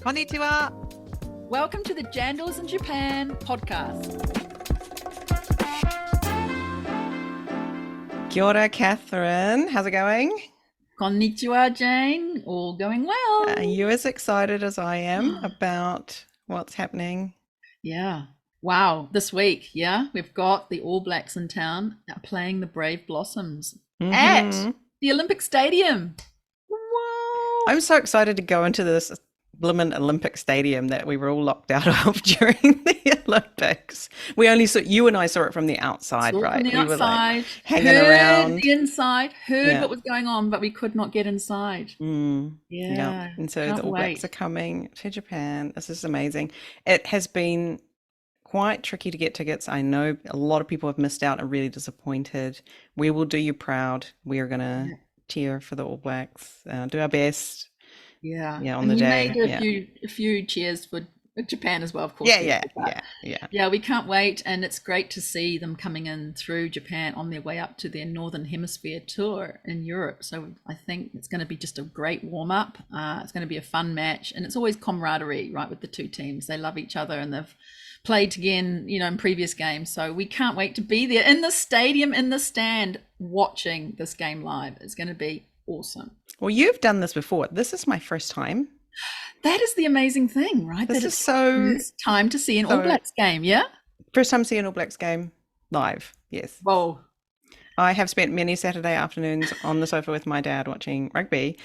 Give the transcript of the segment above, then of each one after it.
Konnichiwa. Welcome to the Jandals in Japan podcast. Kia ora, Catherine. How's it going? Konnichiwa, Jane. All going well. Are you as excited as I am about what's happening? Yeah. Wow. This week, we've got the All Blacks in town playing the Brave Blossoms at the Olympic Stadium. Wow. I'm so excited to go into this blimmin' Olympic Stadium that we were all locked out of during the Olympics. We only saw, you and I saw it from the outside, right? From the we outside, were like hanging heard around. the inside, heard what was going on, but we could not get inside. Yeah. And so the All Blacks are coming to Japan. This is amazing. It has been quite tricky to get tickets. I know a lot of people have missed out and really disappointed. We will do you proud. We are going to cheer for the All Blacks, do our best. On the day. We made a few cheers for Japan as well, of course. Yeah, we can't wait, and it's great to see them coming in through Japan on their way up to their Northern Hemisphere tour in Europe. So I think it's going to be just a great warm-up. It's going to be a fun match, and it's always camaraderie, right, with the two teams. They love each other, and they've played again, in previous games. So we can't wait to be there in the stadium, in the stand, watching this game live. It's going to be awesome. Well, you've done this before. This is my first time. That is the amazing thing, right? This is so time to see an All Blacks game, yeah? First time seeing an All Blacks game live, yes. Whoa. I have spent many Saturday afternoons on the sofa with my dad watching rugby,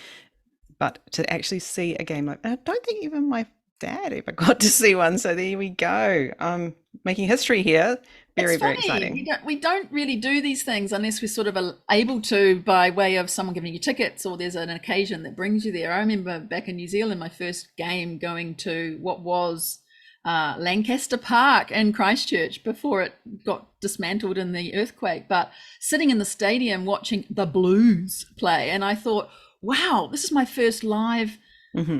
but to actually see a game like that, I don't think even my dad ever got to see one. So there we go. I'm making history here. Very exciting. We don't really do these things unless we're sort of able to by way of someone giving you tickets or there's an occasion that brings you there. I remember back in New Zealand, my first game going to what was Lancaster Park in Christchurch before it got dismantled in the earthquake, but sitting in the stadium watching the Blues play. And I thought, wow, this is my first live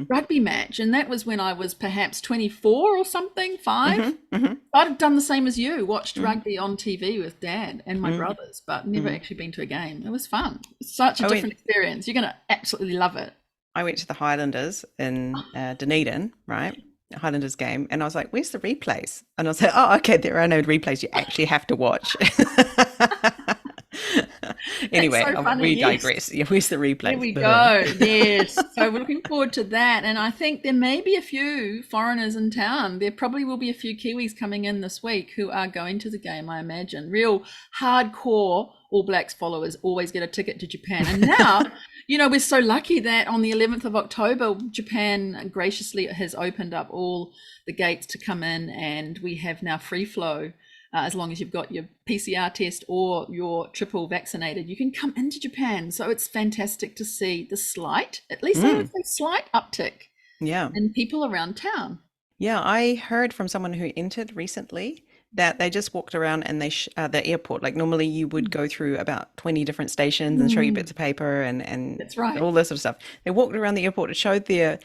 rugby match, and that was when I was perhaps 24 or something, 5. I'd have done the same as you, watched rugby on TV with Dad and my brothers, but never actually been to a game. It was fun. Such a different experience. You're going to absolutely love it. I went to the Highlanders in Dunedin, right? The Highlanders game, and I was like, where's the replays? And I was like, oh, okay, there are no replays. You actually have to watch. Anyway, we digress. Yeah, where's the replay? Here we go. Yes. So we're looking forward to that. And I think there may be a few foreigners in town. There probably will be a few Kiwis coming in this week who are going to the game, I imagine. Real hardcore All Blacks followers always get a ticket to Japan. And now, we're so lucky that on the 11th of October, Japan graciously has opened up all the gates to come in, and we have now free flow. As long as you've got your PCR test or you're triple vaccinated, you can come into Japan. So it's fantastic to see the slight, at least I would say slight uptick in people around town. Yeah, I heard from someone who entered recently that they just walked around and the airport, like normally you would go through about 20 different stations and show you bits of paper and that's right, all this sort of stuff. They walked around the airport and showed their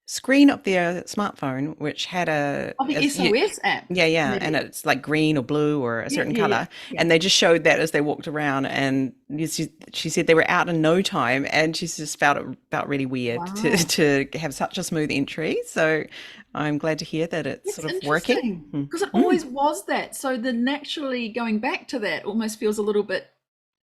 screen up their smartphone, which had the SOS app. Yeah, and it's like green or blue or a certain color, and they just showed that as they walked around. And she said they were out in no time, and she just felt really weird to have such a smooth entry. So I'm glad to hear that it's sort of working, because it always was that. So the naturally going back to that almost feels a little bit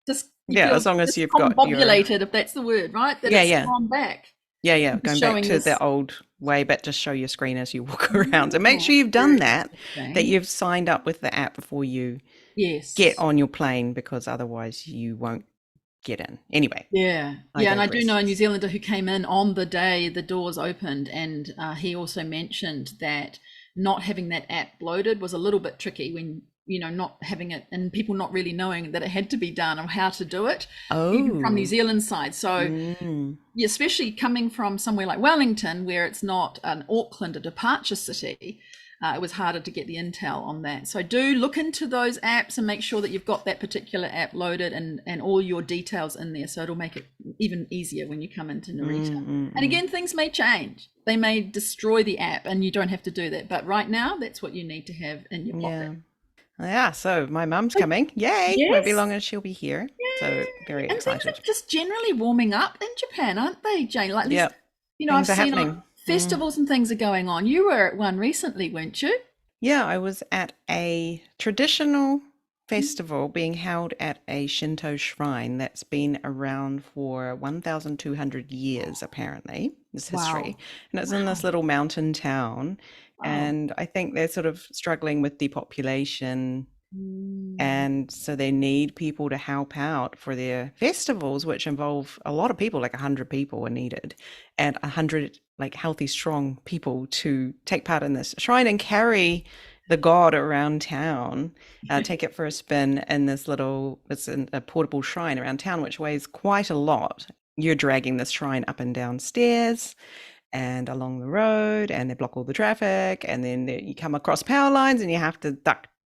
as long as you've got discombobulated, if that's the word, right? That it's gone back. Yeah, going back to the old way, but just show your screen as you walk around. So make sure you've done that you've signed up with the app before you get on your plane, because otherwise you won't get in. Anyway. Yeah, and I do know a New Zealander who came in on the day the doors opened, and he also mentioned that not having that app loaded was a little bit tricky when not having it and people not really knowing that it had to be done or how to do it, even from New Zealand side. So especially coming from somewhere like Wellington, where it's not an Auckland, a departure city, it was harder to get the intel on that. So do look into those apps and make sure that you've got that particular app loaded and all your details in there. So it'll make it even easier when you come into Narita. And again, things may change. They may destroy the app and you don't have to do that. But right now, that's what you need to have in your pocket. Yeah, so my mum's coming. Yay! Yes. Won't be long as she'll be here. Yay. So very excited. And things are just generally warming up in Japan, aren't they, Jane? Like, I've seen on Mm. festivals and things are going on. You were at one recently, weren't you? Yeah, I was at a traditional festival being held at a Shinto shrine that's been around for 1,200 years, apparently, this history. Wow. And it's in this Wow. little mountain town. Wow. And I think they're sort of struggling with depopulation, Mm. and so they need people to help out for their festivals, which involve a lot of people, like 100 people are needed, and 100 like healthy, strong people to take part in this shrine and carry the god around town, take it for a spin in this little, it's a portable shrine around town, which weighs quite a lot. You're dragging this shrine up and down stairs and along the road, and they block all the traffic, and then you come across power lines and you have to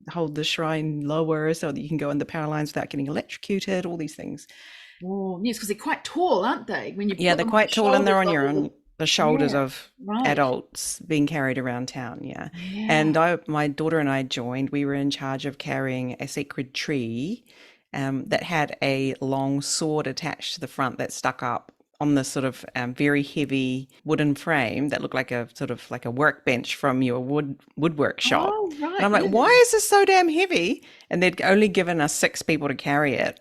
hold the shrine lower so that you can go in the power lines without getting electrocuted, all these things. Oh, yes, because they're quite tall, aren't they? When you Yeah, put they're them on the quite tall and they're shoulders on of your all the, on the shoulders yeah, of right. adults being carried around town. Yeah. Yeah. And my daughter and I joined. We were in charge of carrying a sacred tree that had a long sword attached to the front that stuck up on this sort of very heavy wooden frame that looked like a sort of like a workbench from your woodwork shop. Oh, And right. I'm like, Yeah. why is this so damn heavy? And they'd only given us 6 people to carry it.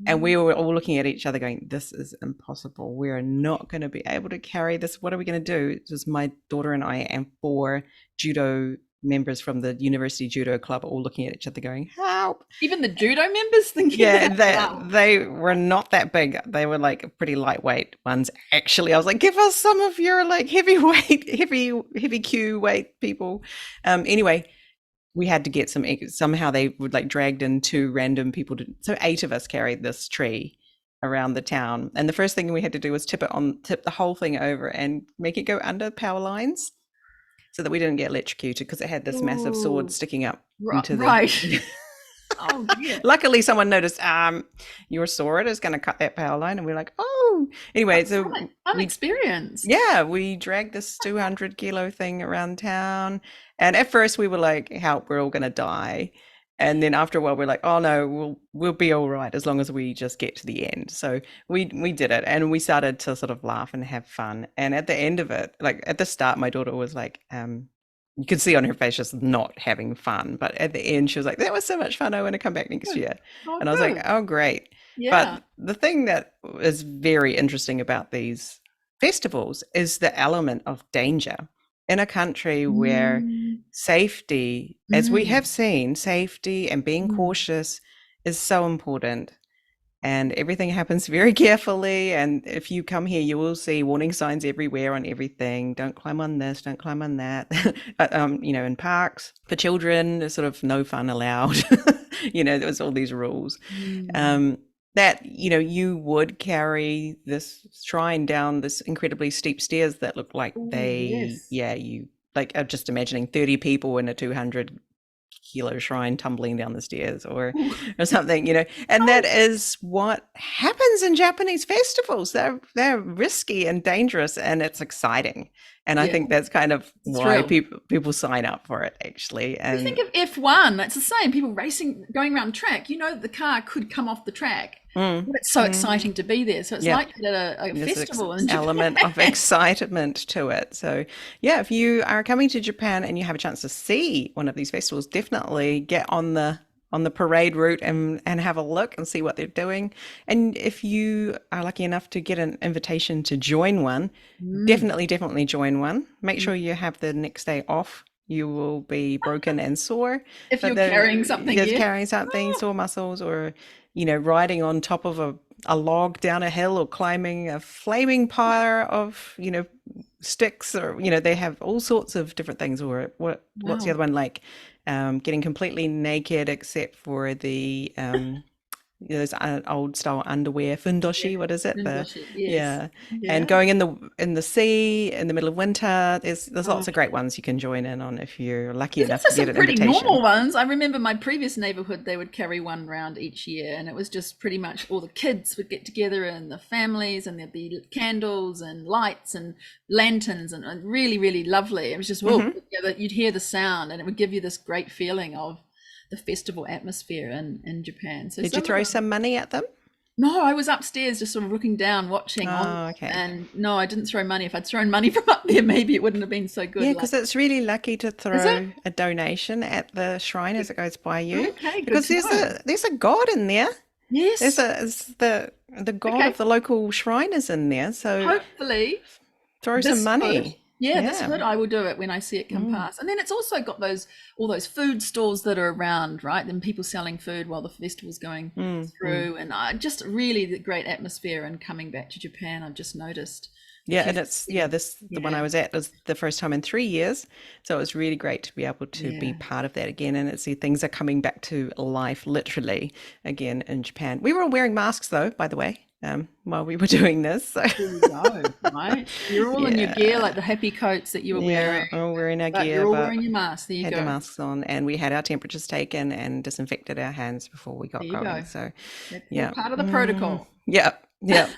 And we were all looking at each other going, this is impossible. We are not going to be able to carry this. What are we going to do? It was my daughter and I and 4 judo members from the University Judo Club all looking at each other going, help. Even the judo members thinking Yeah, that? Wow. they were not that big. They were like pretty lightweight ones. Actually, I was like, give us some of your like heavyweight, heavy Q weight people. Anyway, we had to get somehow they would like dragged in 2 random people so 8 of us carried this tree around the town, and the first thing we had to do was tip the whole thing over and make it go under power lines so that we didn't get electrocuted, because it had this massive sword Oh, sticking up into the right. Oh, dear. luckily someone noticed, your sword is going to cut that power line, and we're like, oh, anyway, That's so right. Fun we experience. yeah, we dragged this 200-kilo thing around town. And at first we were like, help, we're all going to die. And then after a while, we're like, oh no, we'll be all right as long as we just get to the end. So we did it, and we started to sort of laugh and have fun. And at the end of it, like at the start, my daughter was like, you could see on her face just not having fun. But at the end, she was like, that was so much fun. I want to come back next Good. year. Oh, And I was like, good. oh, great. Yeah. But the thing that is very interesting about these festivals is the element of danger in a country where Mm, safety, as we mm, have seen, safety and being mm. cautious is so important, and everything happens very carefully. And if you come here, you will see warning signs everywhere on everything. Don't climb on this, don't climb on that. In parks for children, there's sort of no fun allowed. There was all these rules. Mm. um, that you would carry this shrine down this incredibly steep stairs that look like Oh, yes. you like are just imagining 30 people in a 200-kilo shrine tumbling down the stairs, or Ooh. something. And that Oh, is what happens in Japanese festivals. They're risky and dangerous, and it's exciting. And I yeah. think that's kind of It's a why thrill. people sign up for it, actually. You think And of F1, that's the same. People racing, going around track. The car could come off the track. mm, But it's so mm, exciting to be there. So it's yeah. like at a There's an festival in Japan. element of excitement to it. So, yeah, if you are coming to Japan and you have a chance to see one of these festivals, definitely get on the parade route and have a look and see what they're doing. And if you are lucky enough to get an invitation to join one, Mm. definitely join one. Make sure you have the next day off. You will be broken and sore, If but you're carrying something, there's yeah. carrying something, Oh, sore muscles, or riding on top of a log down a hill, or climbing a flaming pyre of sticks, or they have all sorts of different things. Or what's the wow. other one like? Getting completely naked except for the those old style underwear, Yeah. fundoshi, what is it, the Ninja, yes. yeah, and Yeah. going in the sea in the middle of winter. There's Oh. lots of great ones you can join in on if you're lucky There's enough also to get some an pretty normal invitation. ones. I remember my previous neighborhood, they would carry one round each year, and it was just pretty much all the kids would get together and the families, and there'd be candles and lights and lanterns, and really, really lovely. It was just, well, Hmm. you'd hear the sound, and it would give you this great feeling of the festival atmosphere in Japan. So Did you some of throw them, some money at them? No, I was upstairs just sort of looking down, watching on, Oh, okay. and no, I didn't throw money. If I'd thrown money from up there, maybe it wouldn't have been so good. Yeah, Like, because it's really lucky to is it? throw a donation at the shrine as it goes by you, Okay, good because to know. there's a god in there. There's Yes. it's the god Okay. of the local shrine is in there, so Hopefully throw some this hood, money. yeah, this Yeah. hood, I will do it when I see it come Mm. past. And then it's also got those all those food stalls that are around, right? Then people selling food while the festival's going Mm. Mm. through, and just really the great atmosphere. And coming back to Japan, I've just noticed the Yeah, and pleasant it's city. the one I Yeah, was at was the first time in 3 years, so it was really great to be able to be yeah. part of that again, and see things are coming back to life literally again in Japan. We were all wearing masks though, by the way, while we were doing this. So There you go, right? You're all in your gear, yeah, like the happy coats that you were yeah, wearing, all wearing our but gear, you're all but wearing your mask. There you had the go. masks on, and we had our temperatures taken and disinfected our hands before we There got you going. go. So That's all yeah, part of the protocol. yeah, yeah.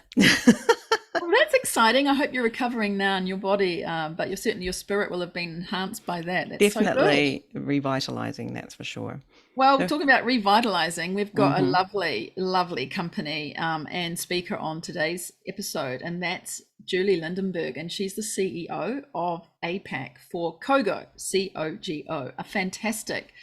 Well, that's exciting. I hope you're recovering now in your body, but you're certainly your spirit will have been enhanced by that. That's so good. Definitely revitalizing, that's for sure. Well, Yeah. talking about revitalizing, we've got a Mm-hmm. lovely, lovely company and speaker on today's episode, and that's Julie Lindenberg, and she's the CEO of APAC for Cogo, Cogo, a fantastic,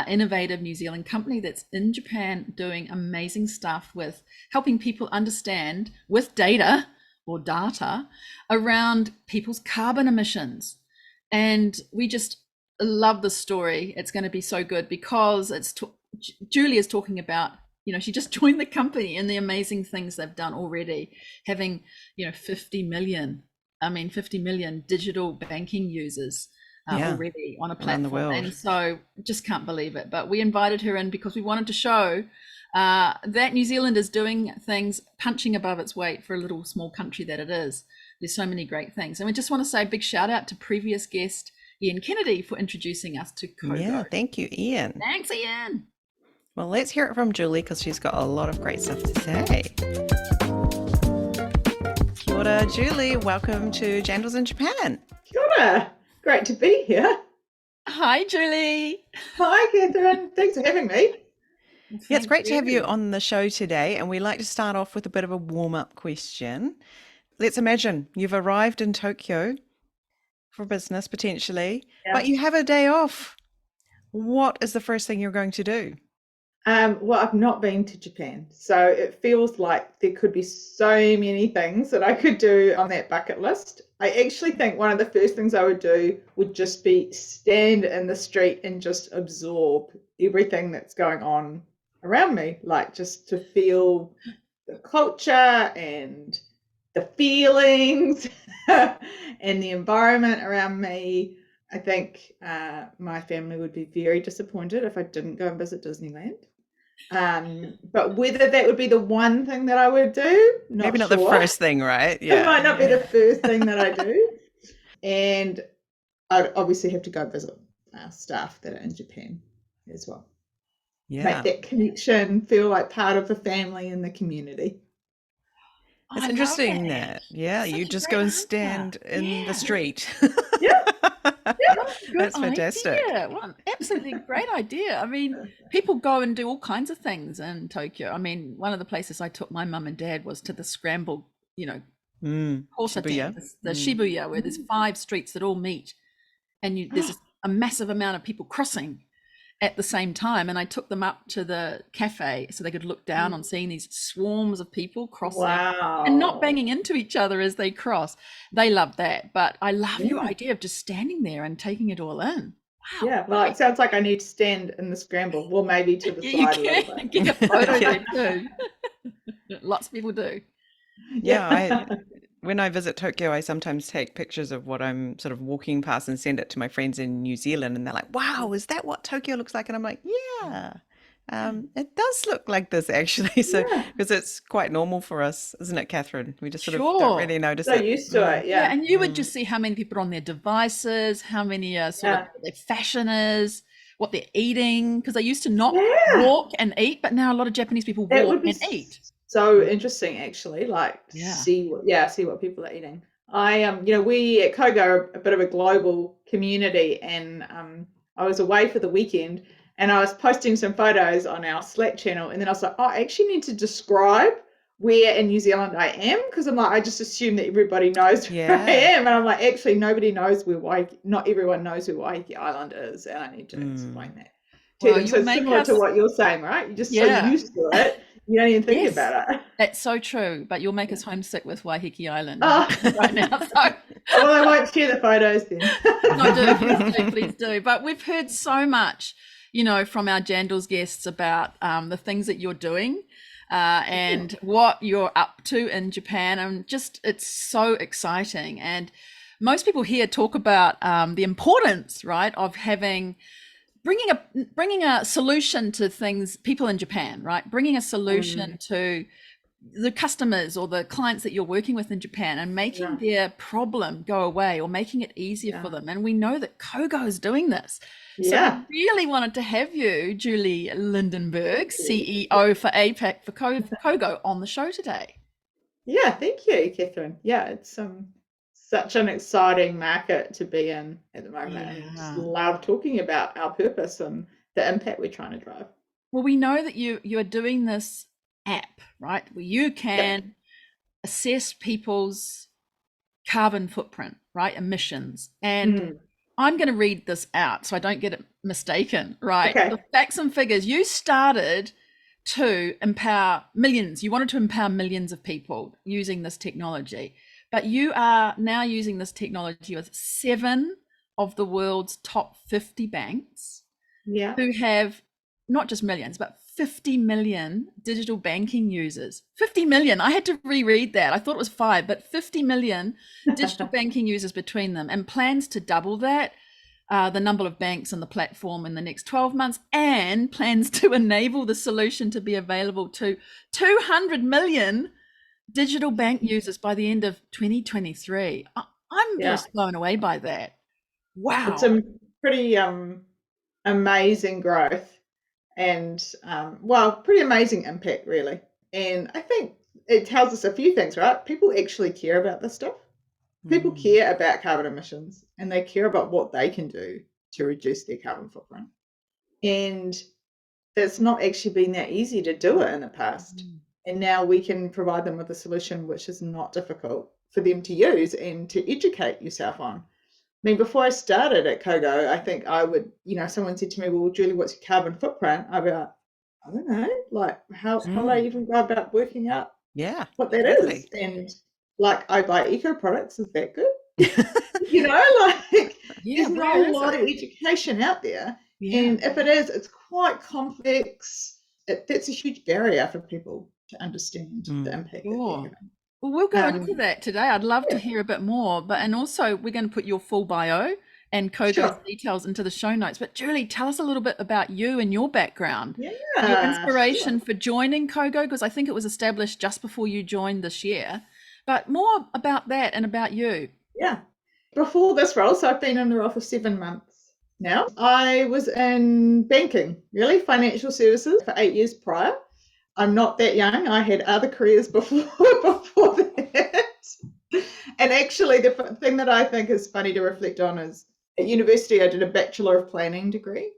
innovative New Zealand company that's in Japan doing amazing stuff with helping people understand with data or data around people's carbon emissions. And we just love the story. It's going to be so good because Julie is talking about, she just joined the company and the amazing things they've done already, having 50 million, 50 million digital banking users Yeah, already on a around the platform. world. And so just can't believe it. But we invited her in because we wanted to show that New Zealand is doing things, punching above its weight for a little small country that it is. There's so many great things. And we just want to say a big shout out to previous guest Ian Kennedy for introducing us to Yeah, Cogo. thank you, Ian. Thanks, Ian. Well, let's hear it from Julie because she's got a lot of great stuff to say. Kia ora, Julie. Welcome to Jandals in Japan. Kia ora. Great to be here. Hi, Julie. Hi, Catherine. Thanks for having me. Yeah, it's great to have you on the show today. And we like to start off with a bit of a warm-up question. Let's imagine you've arrived in Tokyo for business potentially, but you have a day off. What is the first thing you're going to do? Well, I've not been to Japan, so it feels like there could be so many things that I could do on that bucket list. I actually think one of the first things I would do would just be stand in the street and just absorb everything that's going on around me, like just to feel the culture and the feelings and the environment around me. I think my family would be very disappointed if I didn't go and visit Disneyland. But whether that would be the one thing that I would do, Maybe not sure. the first thing, right? Yeah. It might not be the first thing that I do. And I'd obviously have to go visit staff that are in Japan as well. Yeah. Make that connection, feel like part of the family and the community. It's interesting that, you just go and stand in the street. Yeah. That's fantastic. Yeah, well, absolutely great idea. I mean, people go and do all kinds of things in Tokyo. I mean, one of the places I took my mum and dad was to the scrambled, Shibuya. The Shibuya, where there's 5 streets that all meet, and there's a massive amount of people crossing at the same time. And I took them up to the cafe so they could look down on seeing these swarms of people crossing and not banging into each other as they cross. They love that. But I love your idea of just standing there and taking it all in. Wow. Yeah, well, it sounds like I need to stand in the scramble. Well, maybe to the side a little bit. Get a photo there too. Lots of people do. Yeah, when I visit Tokyo, I sometimes take pictures of what I'm sort of walking past and send it to my friends in New Zealand, and they're like, "Wow, is that what Tokyo looks like?" And I'm like, "Yeah, it does look like this actually." So because it's quite normal for us, isn't it, Catherine? We just sort of don't really notice it. So used to it, yeah. And you would just see how many people are on their devices, how many sort of their fashion is, what they're eating, because they used to not walk and eat, but now a lot of Japanese people walk and eat. So interesting, actually, like see what people are eating. We at Cogo are a bit of a global community, and I was away for the weekend, and I was posting some photos on our Slack channel, and then I was like, I actually need to describe where in New Zealand I am, because I'm like, I just assume that everybody knows where I am, and I'm like, actually nobody knows where Waiheke, not everyone knows where Waiheke Island is, and I need to explain that to them. So it's similar to what you're saying, right? You're just so used to it, you don't even think about it. That's so true, but you'll make us homesick with Waiheke Island right now. So. Well, I won't share the photos then. No, please do. But we've heard so much, from our Jandals guests about the things that you're doing and what you're up to in Japan. And it's so exciting. And most people here talk about the importance, right, of bringing a solution to people in Japan, right? Bringing a solution to the customers or the clients that you're working with in Japan and making their problem go away or making it easier for them. And we know that Cogo is doing this. So we really wanted to have you, Julie Lindenberg, CEO for APAC for Cogo, on the show today. Yeah, thank you, Catherine. Yeah, it's such an exciting market to be in at the moment. I just love talking about our purpose and the impact we're trying to drive. Well, we know that you are doing this app, right, where you can assess people's carbon footprint, right, emissions. And I'm going to read this out so I don't get it mistaken, right? Okay. The facts and figures. You started to empower millions. You wanted to empower millions of people using this technology, but you are now using this technology with 7 of the world's top 50 banks who have not just millions, but 50 million digital banking users. 50 million. I had to reread that. I thought it was 5, but 50 million digital banking users between them, and plans to double that, the number of banks on the platform in the next 12 months, and plans to enable the solution to be available to 200 million digital bank users by the end of 2023. I'm just blown away by that. Wow. It's a pretty amazing growth. And pretty amazing impact, really. And I think it tells us a few things, right? People actually care about this stuff. People care about carbon emissions, and they care about what they can do to reduce their carbon footprint. And it's not actually been that easy to do it in the past. And now we can provide them with a solution which is not difficult for them to use and to educate yourself on. I mean, before I started at Cogo, I think I would, someone said to me, well, Julie, what's your carbon footprint? I'd be like, I don't know, like how do I even go about working out what that is? And like, I buy eco products, is that good? There's not a lot of education out there. And if it is, it's quite complex. That's a huge barrier for people to understand the impact that they're having. Well, we'll go into that today. I'd love to hear a bit more, and also we're going to put your full bio and Cogo's details into the show notes. But Julie, tell us a little bit about you and your background, your inspiration for joining Cogo, because I think it was established just before you joined this year. But more about that and about you. Yeah. Before this role, so I've been in the role for 7 months now. I was in banking, really, financial services for 8 years prior. I'm not that young. I had other careers before that. And actually, the thing that I think is funny to reflect on is at university, I did a Bachelor of Planning degree,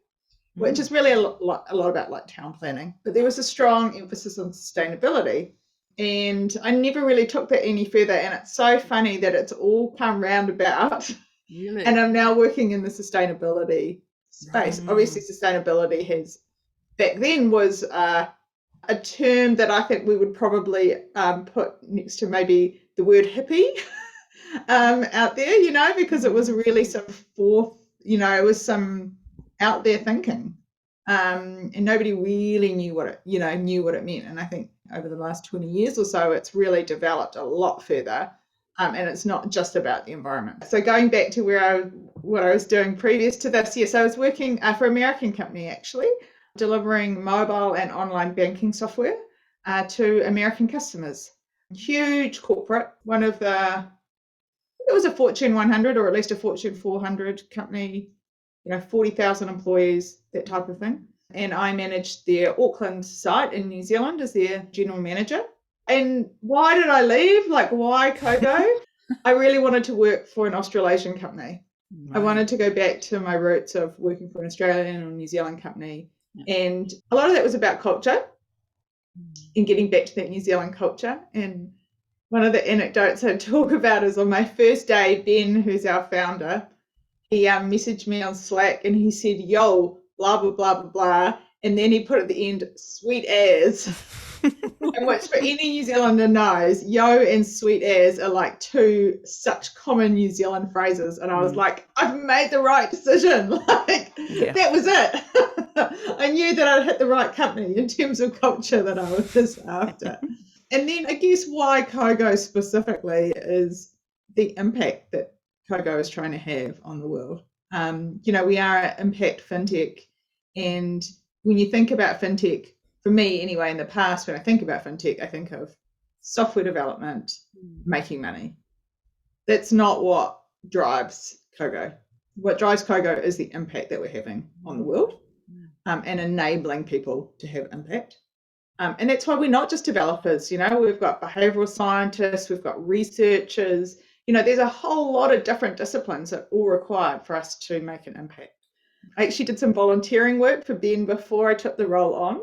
which is really a lot about like town planning. But there was a strong emphasis on sustainability. And I never really took that any further. And it's so funny that it's all come roundabout. Really? And I'm now working in the sustainability space. Obviously, sustainability back then was a term that I think we would probably put next to maybe the word hippie out there, because it was really some it was some out there thinking, and nobody really knew what it meant. And I think over the last 20 years or so, it's really developed a lot further, and it's not just about the environment. So going back to what I was doing previous to this, I was working for an American company actually, delivering mobile and online banking software to American customers. Huge corporate, it was a Fortune 100 or at least a Fortune 400 company, 40,000 employees, that type of thing. And I managed their Auckland site in New Zealand as their general manager. And why did I leave? Like, why Cogo? I really wanted to work for an Australasian company. Right. I wanted to go back to my roots of working for an Australian or New Zealand company. And a lot of that was about culture. in getting back to that New Zealand culture. And one of the anecdotes I talk about is on my first day, Ben, who's our founder, he messaged me on Slack and he said, yo, blah, blah, blah, blah, blah. And then he put at the end, sweet as. And which for any New Zealander knows, yo and sweet as are like two such common New Zealand phrases. And I was like, I've made the right decision. Like, that was it. I knew that I'd hit the right company in terms of culture that I was after. And then I guess why Cogo specifically is the impact that Cogo is trying to have on the world. We are an impact fintech. And when you think about fintech, for me anyway, in the past, when I think about fintech, I think of software development, making money. That's not what drives Cogo. What drives Cogo is the impact that we're having on the world, and enabling people to have impact. And that's why we're not just developers, we've got behavioral scientists, we've got researchers, there's a whole lot of different disciplines that are all required for us to make an impact. I actually did some volunteering work for Ben before I took the role on,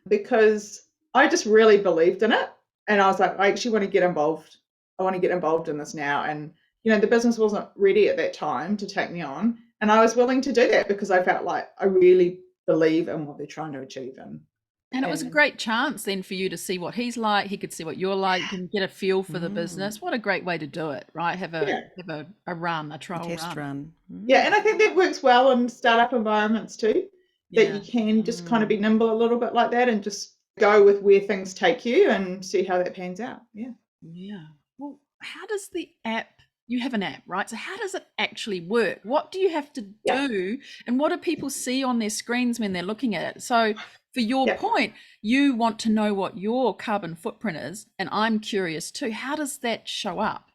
because I just really believed in it. And I was like, I actually want to get involved. I want to get involved in this now. And, the business wasn't ready at that time to take me on. And I was willing to do that because I felt like I really believe in what they're trying to achieve. And it was a great chance then for you to see what he's like. He could see what you're like. You can get a feel for the business. What a great way to do it, right? Have a run, a trial test run. Yeah, and I think that works well in startup environments too. That you can just kind of be nimble a little bit like that and just go with where things take you and see how that pans out. Yeah. Yeah. Well, how does the app, you have an app, right? So how does it actually work? What do you have to do? And what do people see on their screens when they're looking at it? So for your point, you want to know what your carbon footprint is. And I'm curious too, how does that show up?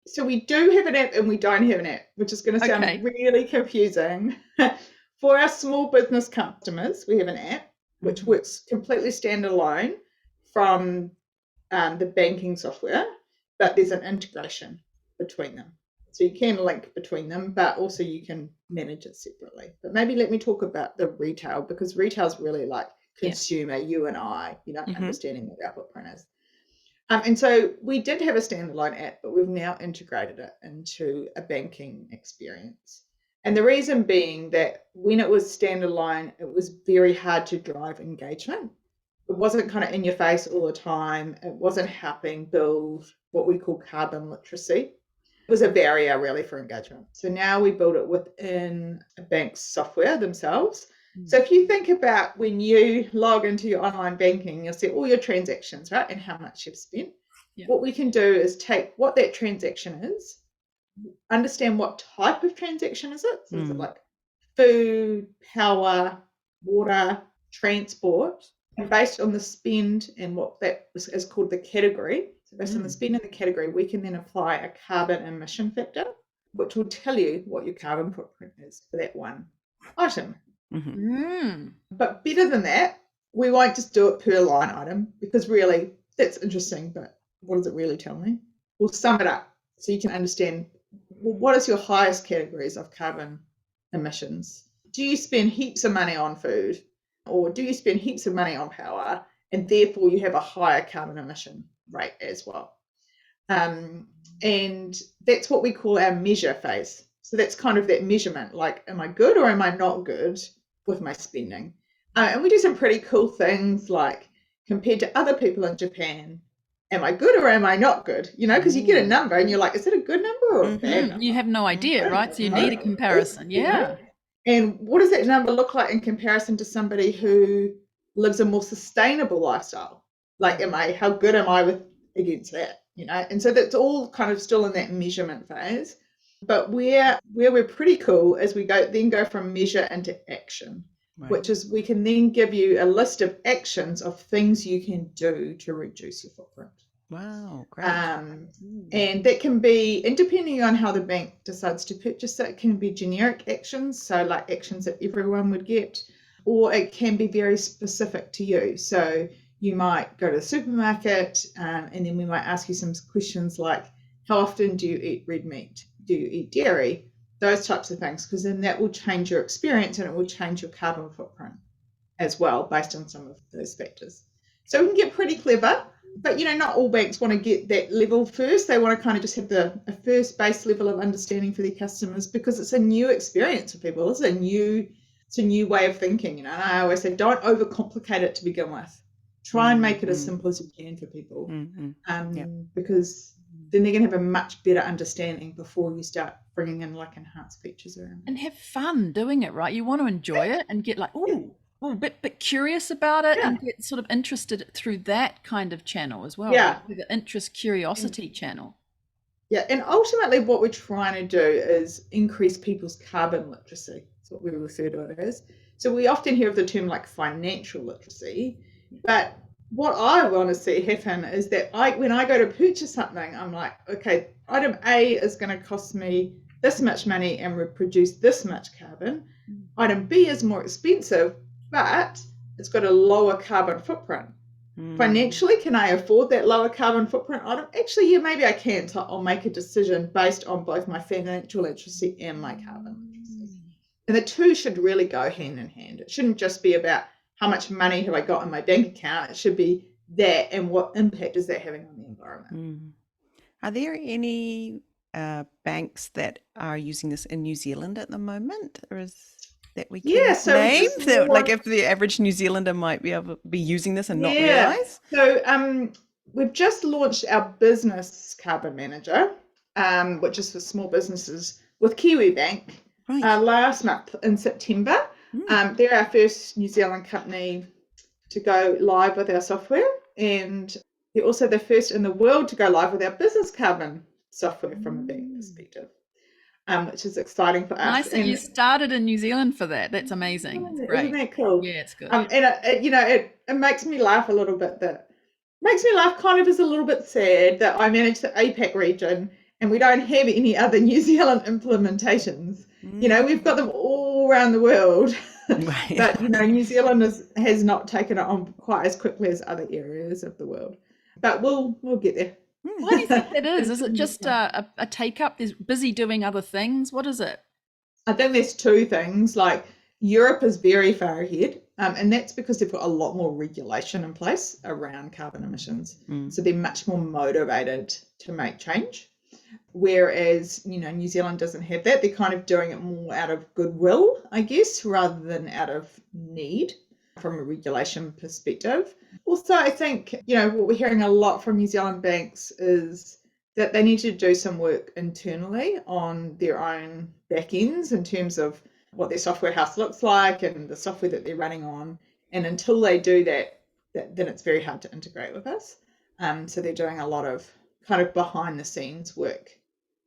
So we do have an app and we don't have an app, which is going to sound really confusing. For our small business customers, we have an app which works completely standalone from the banking software, but there's an integration between them. So you can link between them, but also you can manage it separately. But maybe let me talk about the retail, because retail is really like consumer, you and I, understanding what our footprint is. And so we did have a standalone app, but we've now integrated it into a banking experience. And the reason being that when it was standalone, it was very hard to drive engagement. It wasn't kind of in your face all the time. It wasn't helping build what we call carbon literacy. It was a barrier really for engagement. So now we build it within a bank's software themselves. So if you think about when you log into your online banking, you'll see all your transactions, right? And how much you've spent. What we can do is take what that transaction is, understand what type of transaction is it. So is it like food, power, water, transport, and based on the spend and what that is called the category. So based on the spend and the category, we can then apply a carbon emission factor, which will tell you what your carbon footprint is for that one item. But better than that, we won't just do it per line item, because really that's interesting, but what does it really tell me? We'll sum it up so you can understand, well, what is your highest categories of carbon emissions? Do you spend heaps of money on food, or do you spend heaps of money on power, and therefore you have a higher carbon emission rate as well? And that's what we call our measure phase. So that's kind of that measurement, like, am I good or am I not good with my spending? And we do some pretty cool things, like compared to other people in Japan, am I good or am I not good? Because you get a number and you're like, is it a good number or a bad number? You have no idea, right? So you need a comparison. Yeah. And what does that number look like in comparison to somebody who lives a more sustainable lifestyle? Like, how good am I against that? And so that's all kind of still in that measurement phase. But where we're pretty cool is we go from measure into action, which is we can then give you a list of actions of things you can do to reduce your footprint. Wow, great. And that can be, and depending on how the bank decides to purchase it, can be generic actions, so like actions that everyone would get, or it can be very specific to you. So you might go to the supermarket, and then we might ask you some questions like, how often do you eat red meat? Do you eat dairy? Those types of things, because then that will change your experience and it will change your carbon footprint as well based on some of those factors. So we can get pretty clever, but not all banks want to get that level first. They want to kind of just have a first base level of understanding for their customers, because it's a new experience for people. It's a new way of thinking, and I always say, don't overcomplicate it to begin with. Try and make it as simple as you can for people, because then they're going to have a much better understanding before you start bringing in like enhanced features around. And have fun doing it, right? You want to enjoy it and get like, a bit curious about it, and get sort of interested through that kind of channel as well. Yeah. Like the interest curiosity channel. Yeah, and ultimately what we're trying to do is increase people's carbon literacy. That's what we refer to it as. So we often hear of the term like financial literacy, but what I want to see happen is that when I go to purchase something, I'm like, okay, item A is going to cost me this much money and produce this much carbon. Item B is more expensive, but it's got a lower carbon footprint. Financially, can I afford that lower carbon footprint item? Actually, yeah, maybe I can. So I'll make a decision based on both my financial literacy and my carbon literacy. And the two should really go hand in hand. It shouldn't just be about how much money have I got in my bank account. It should be that and what impact is that having on the environment. Are there any banks that are using this in New Zealand at the moment, or is that we can name? Like if the average New Zealander might be able to be using this and not realise? So we've just launched our business carbon manager, which is for small businesses, with Kiwi Bank last month in September. They're our first New Zealand company to go live with our software, and they're also the first in the world to go live with our business carbon software from a bank perspective, which is exciting for us. Nice that you started in New Zealand for that. That's amazing. It's great. Isn't that cool? Yeah, it's good. And it makes me laugh a little bit. Makes me laugh, kind of is a little bit sad that I manage the APAC region and we don't have any other New Zealand implementations. We've got them all around the world, but New Zealand has not taken it on quite as quickly as other areas of the world. But we'll get there. Why do you think that is? Is it just a take up? There's busy doing other things. What is it? I think there's two things. Like Europe is very far ahead, and that's because they've got a lot more regulation in place around carbon emissions. So they're much more motivated to make change. Whereas, New Zealand doesn't have that. They're kind of doing it more out of goodwill, I guess, rather than out of need from a regulation perspective. Also, I think, what we're hearing a lot from New Zealand banks is that they need to do some work internally on their own back ends in terms of what their software house looks like and the software that they're running on. And until they do that, then it's very hard to integrate with us. So they're doing a lot of kind of behind the scenes work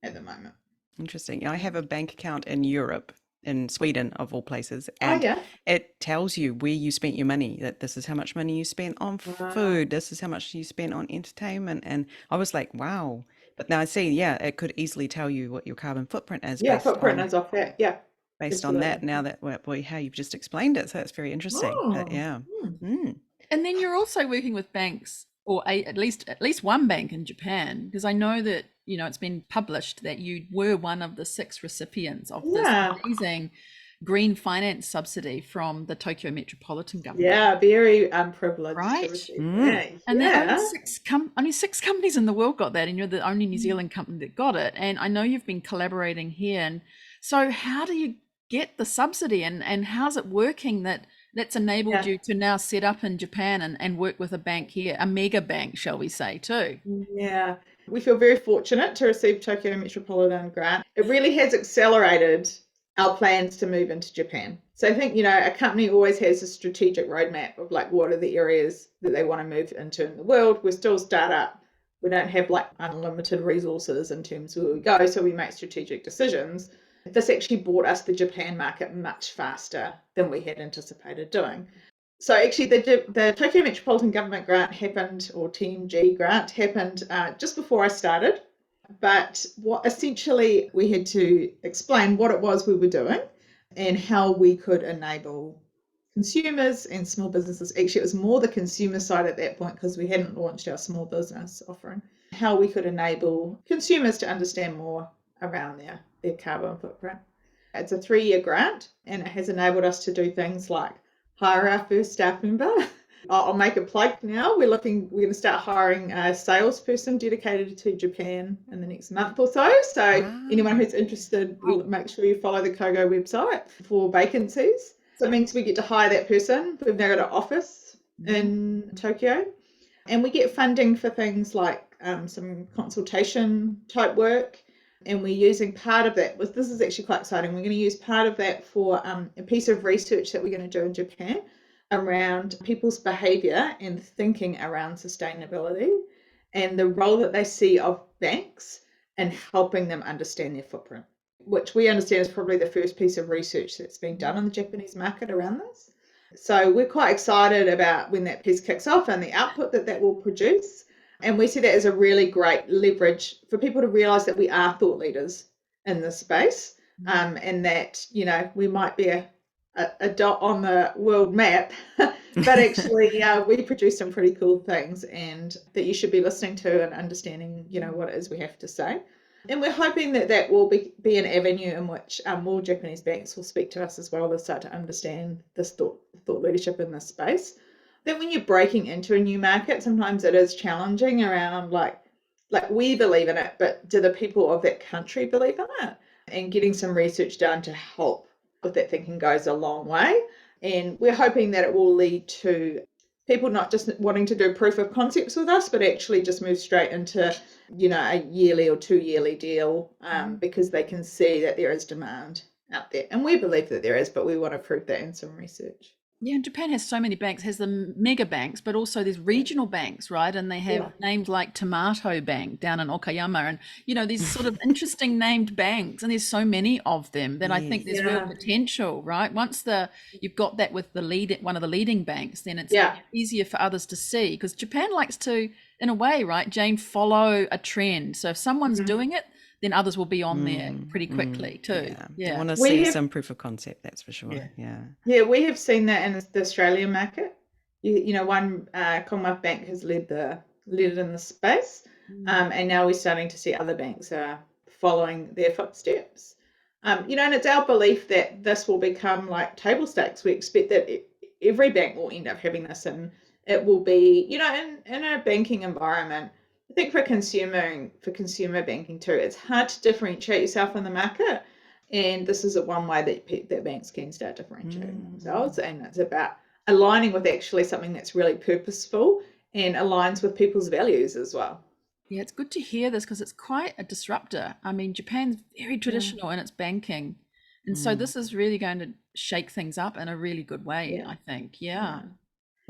at the moment. Interesting. I have a bank account in Europe, in Sweden of all places, and it tells you where you spent your money, that this is how much money you spent on food, this is how much you spent on entertainment. And I was like, wow. But now I see, it could easily tell you what your carbon footprint is. Footprint is off that. Based on that, now that how you've just explained it. So it's very interesting. And then you're also working with banks, or at least one bank in Japan, because I know that it's been published that you were one of the 6 recipients of this amazing green finance subsidy from the Tokyo Metropolitan Government. Yeah, very privileged. Right. And there are only 6 companies in the world got that, and you're the only New Zealand company that got it. And I know you've been collaborating here. And so how do you get the subsidy, and how's it working that's enabled you to now set up in Japan and work with a bank here, a mega bank, shall we say, too? Yeah, we feel very fortunate to receive Tokyo Metropolitan Grant. It really has accelerated our plans to move into Japan. So I think, a company always has a strategic roadmap of like, what are the areas that they want to move into in the world. We're still a startup. We don't have like unlimited resources in terms of where we go. So we make strategic decisions. This actually brought us the Japan market much faster than we had anticipated doing. So actually the Tokyo Metropolitan Government grant happened, or TMG grant happened just before I started. But what essentially we had to explain what it was we were doing and how we could enable consumers and small businesses. Actually, it was more the consumer side at that point because we hadn't launched our small business offering. How we could enable consumers to understand more around their carbon footprint. It's a 3-year grant, and it has enabled us to do things like hire our first staff member, I'll make a plug now. We're going to start hiring a salesperson dedicated to Japan in the next month or so. So anyone who's interested, make sure you follow the Cogo website for vacancies. So it means we get to hire that person. We've now got an office in Tokyo, and we get funding for things like some consultation type work. And we're using part of that. This is actually quite exciting. We're going to use part of that for a piece of research that we're going to do in Japan around people's behavior and thinking around sustainability and the role that they see of banks and helping them understand their footprint, which we understand is probably the first piece of research that's been done in the Japanese market around this. So we're quite excited about when that piece kicks off and the output that will produce. And we see that as a really great leverage for people to realise that we are thought leaders in this space, and that, we might be a dot on the world map, but actually we produce some pretty cool things, and that you should be listening to and understanding, what it is we have to say. And we're hoping that will be an avenue in which more Japanese banks will speak to us as well to start to understand this thought leadership in this space. That when you're breaking into a new market, sometimes it is challenging around like we believe in it, but do the people of that country believe in it? And getting some research done to help with that thinking goes a long way. And we're hoping that it will lead to people not just wanting to do proof of concepts with us, but actually just move straight into, a yearly or 2 yearly deal, because they can see that there is demand out there. And we believe that there is, but we want to prove that in some research. Yeah, and Japan has so many banks, has the mega banks, but also there's regional banks, right? And they have names like Tomato Bank down in Okayama, and these sort of interesting named banks, and there's so many of them that I think there's real potential, right? Once you've got that with one of the leading banks, then it's easier for others to see, because Japan likes to, in a way, right, Jane, follow a trend. So if someone's doing it, then others will be on there pretty quickly too. I want to see some proof of concept, that's for sure. Yeah, we have seen that in the Australian market. One Commonwealth Bank has led it in the space, and now we're starting to see other banks are following their footsteps. And it's our belief that this will become like table stakes. We expect that every bank will end up having this, and it will be, in a banking environment. I think for consumer banking too, it's hard to differentiate yourself in the market, and this is one way that banks can start differentiating themselves, and it's about aligning with actually something that's really purposeful and aligns with people's values as well. Yeah, it's good to hear this because it's quite a disruptor. I mean, Japan's very traditional in its banking, and so this is really going to shake things up in a really good way, I think.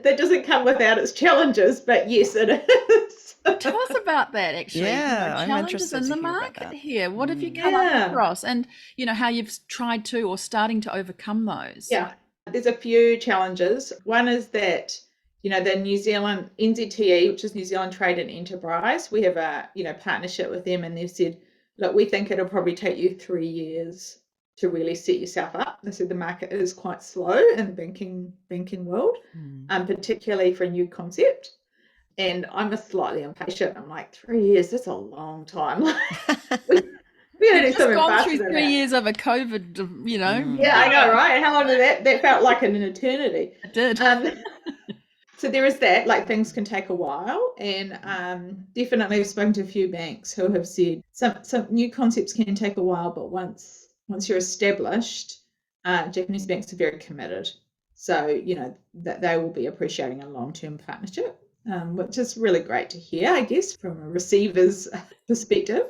That doesn't come without its challenges, but yes, it is. Tell us about that, actually. I'm challenges interested in the market here. What have you come across, and how you've tried to or starting to overcome those? Yeah, there's a few challenges. One is that the New Zealand NZTE, which is New Zealand Trade and Enterprise, we have a partnership with them, and they've said, look, we think it'll probably take you 3 years to really set yourself up. They said the market is quite slow in the banking world, particularly for a new concept. And I'm slightly impatient. I'm like, 3 years, that's a long time. we You've just gone through 3 years of a COVID, Yeah, I know, right? How long did that felt like an eternity. It did. So there is that, like things can take a while, and definitely I've spoken to a few banks who have said some new concepts can take a while, but once you're established, Japanese banks are very committed. So, that they will be appreciating a long-term partnership, which is really great to hear, I guess, from a receiver's perspective.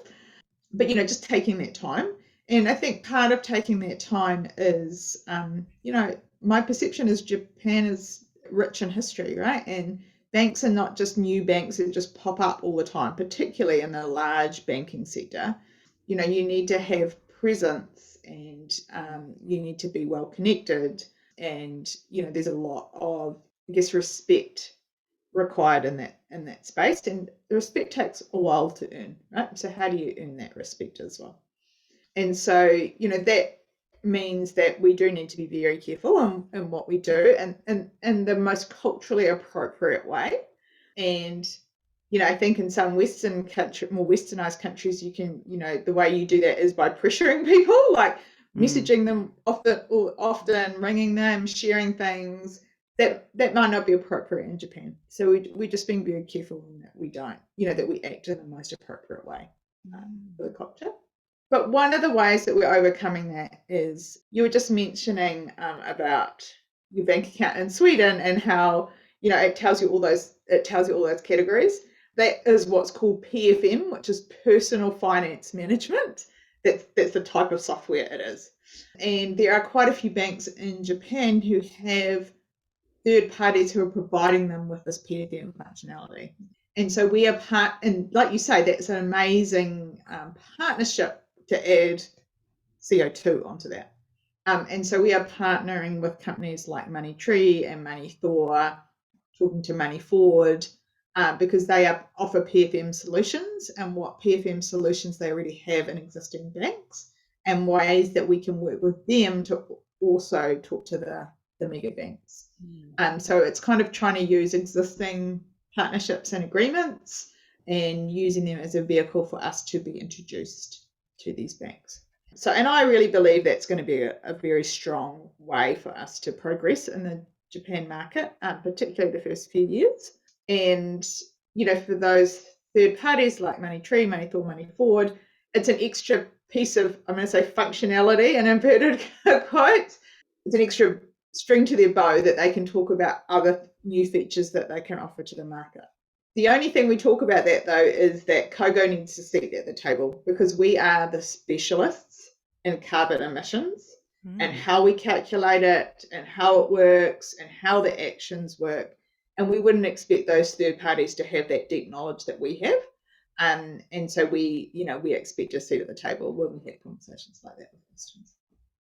But, just taking that time. And I think part of taking that time is, my perception is Japan is rich in history, right? And banks are not just new banks that just pop up all the time, particularly in the large banking sector. You need to have presence, and you need to be well connected, and there's a lot of, I guess, respect required in that space, and the respect takes a while to earn, right? So how do you earn that respect as well? And so that means that we do need to be very careful in what we do, and in the most culturally appropriate way. And I think in some more westernized countries, you can, the way you do that is by pressuring people, like messaging them often, ringing them, sharing things. that might not be appropriate in Japan. So we're just being very careful that we don't, that we act in the most appropriate way for the culture. But one of the ways that we're overcoming that is, you were just mentioning about your bank account in Sweden and how, it tells you all those categories. That is what's called PFM, which is personal finance management. That's the type of software it is. And there are quite a few banks in Japan who have third parties who are providing them with this PFM functionality. And so we are and like you say, that's an amazing partnership to add CO2 onto that. And so we are partnering with companies like Moneytree and Moneythor, talking to Money Forward, because they offer PFM solutions, and what PFM solutions they already have in existing banks, and ways that we can work with them to also talk to the mega banks. So it's kind of trying to use existing partnerships and agreements and using them as a vehicle for us to be introduced to these banks. So, and I really believe that's going to be a very strong way for us to progress in the Japan market, particularly the first few years. And, for those third parties like Moneytree, Moneythor, Money Forward, it's an extra piece of, I'm going to say, functionality and inverted quotes. It's an extra string to their bow that they can talk about other new features that they can offer to the market. The only thing we talk about that, though, is that Cogo needs to sit at the table, because we are the specialists in carbon emissions and how we calculate it and how it works and how the actions work. And we wouldn't expect those third parties to have that deep knowledge that we have. And so we expect a seat at the table when we have conversations like that with customers.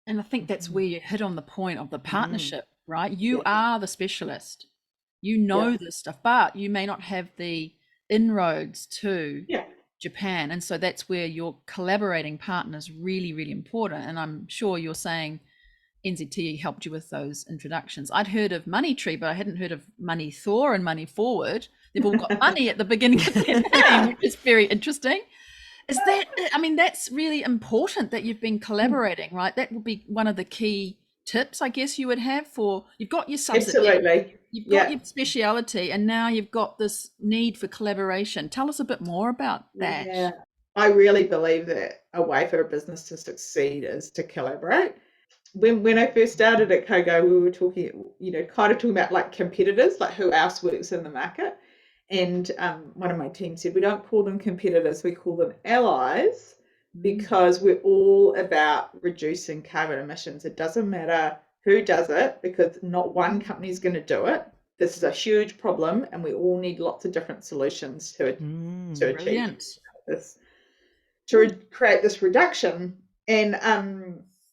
And I think that's where you hit on the point of the partnership, right? You are the specialist. You know this stuff, but you may not have the inroads to Japan. And so that's where your collaborating partner is really, really important. And I'm sure you're saying NZT helped you with those introductions. I'd heard of Moneytree, but I hadn't heard of Moneythor and Money Forward. They've all got money at the beginning of their name, which is very interesting. Is that, that's really important that you've been collaborating, right? That would be one of the key tips, I guess, you would have for, you've got your subsidy, absolutely, you've got your speciality, and now you've got this need for collaboration. Tell us a bit more about that. Yeah, I really believe that a way for a business to succeed is to collaborate. When I first started at Cogo, we were talking, kind of talking about like competitors, like who else works in the market. And one of my team said, we don't call them competitors, we call them allies, because we're all about reducing carbon emissions. It doesn't matter who does it, because not one company is going to do it. This is a huge problem, and we all need lots of different solutions to achieve this, to create this reduction. And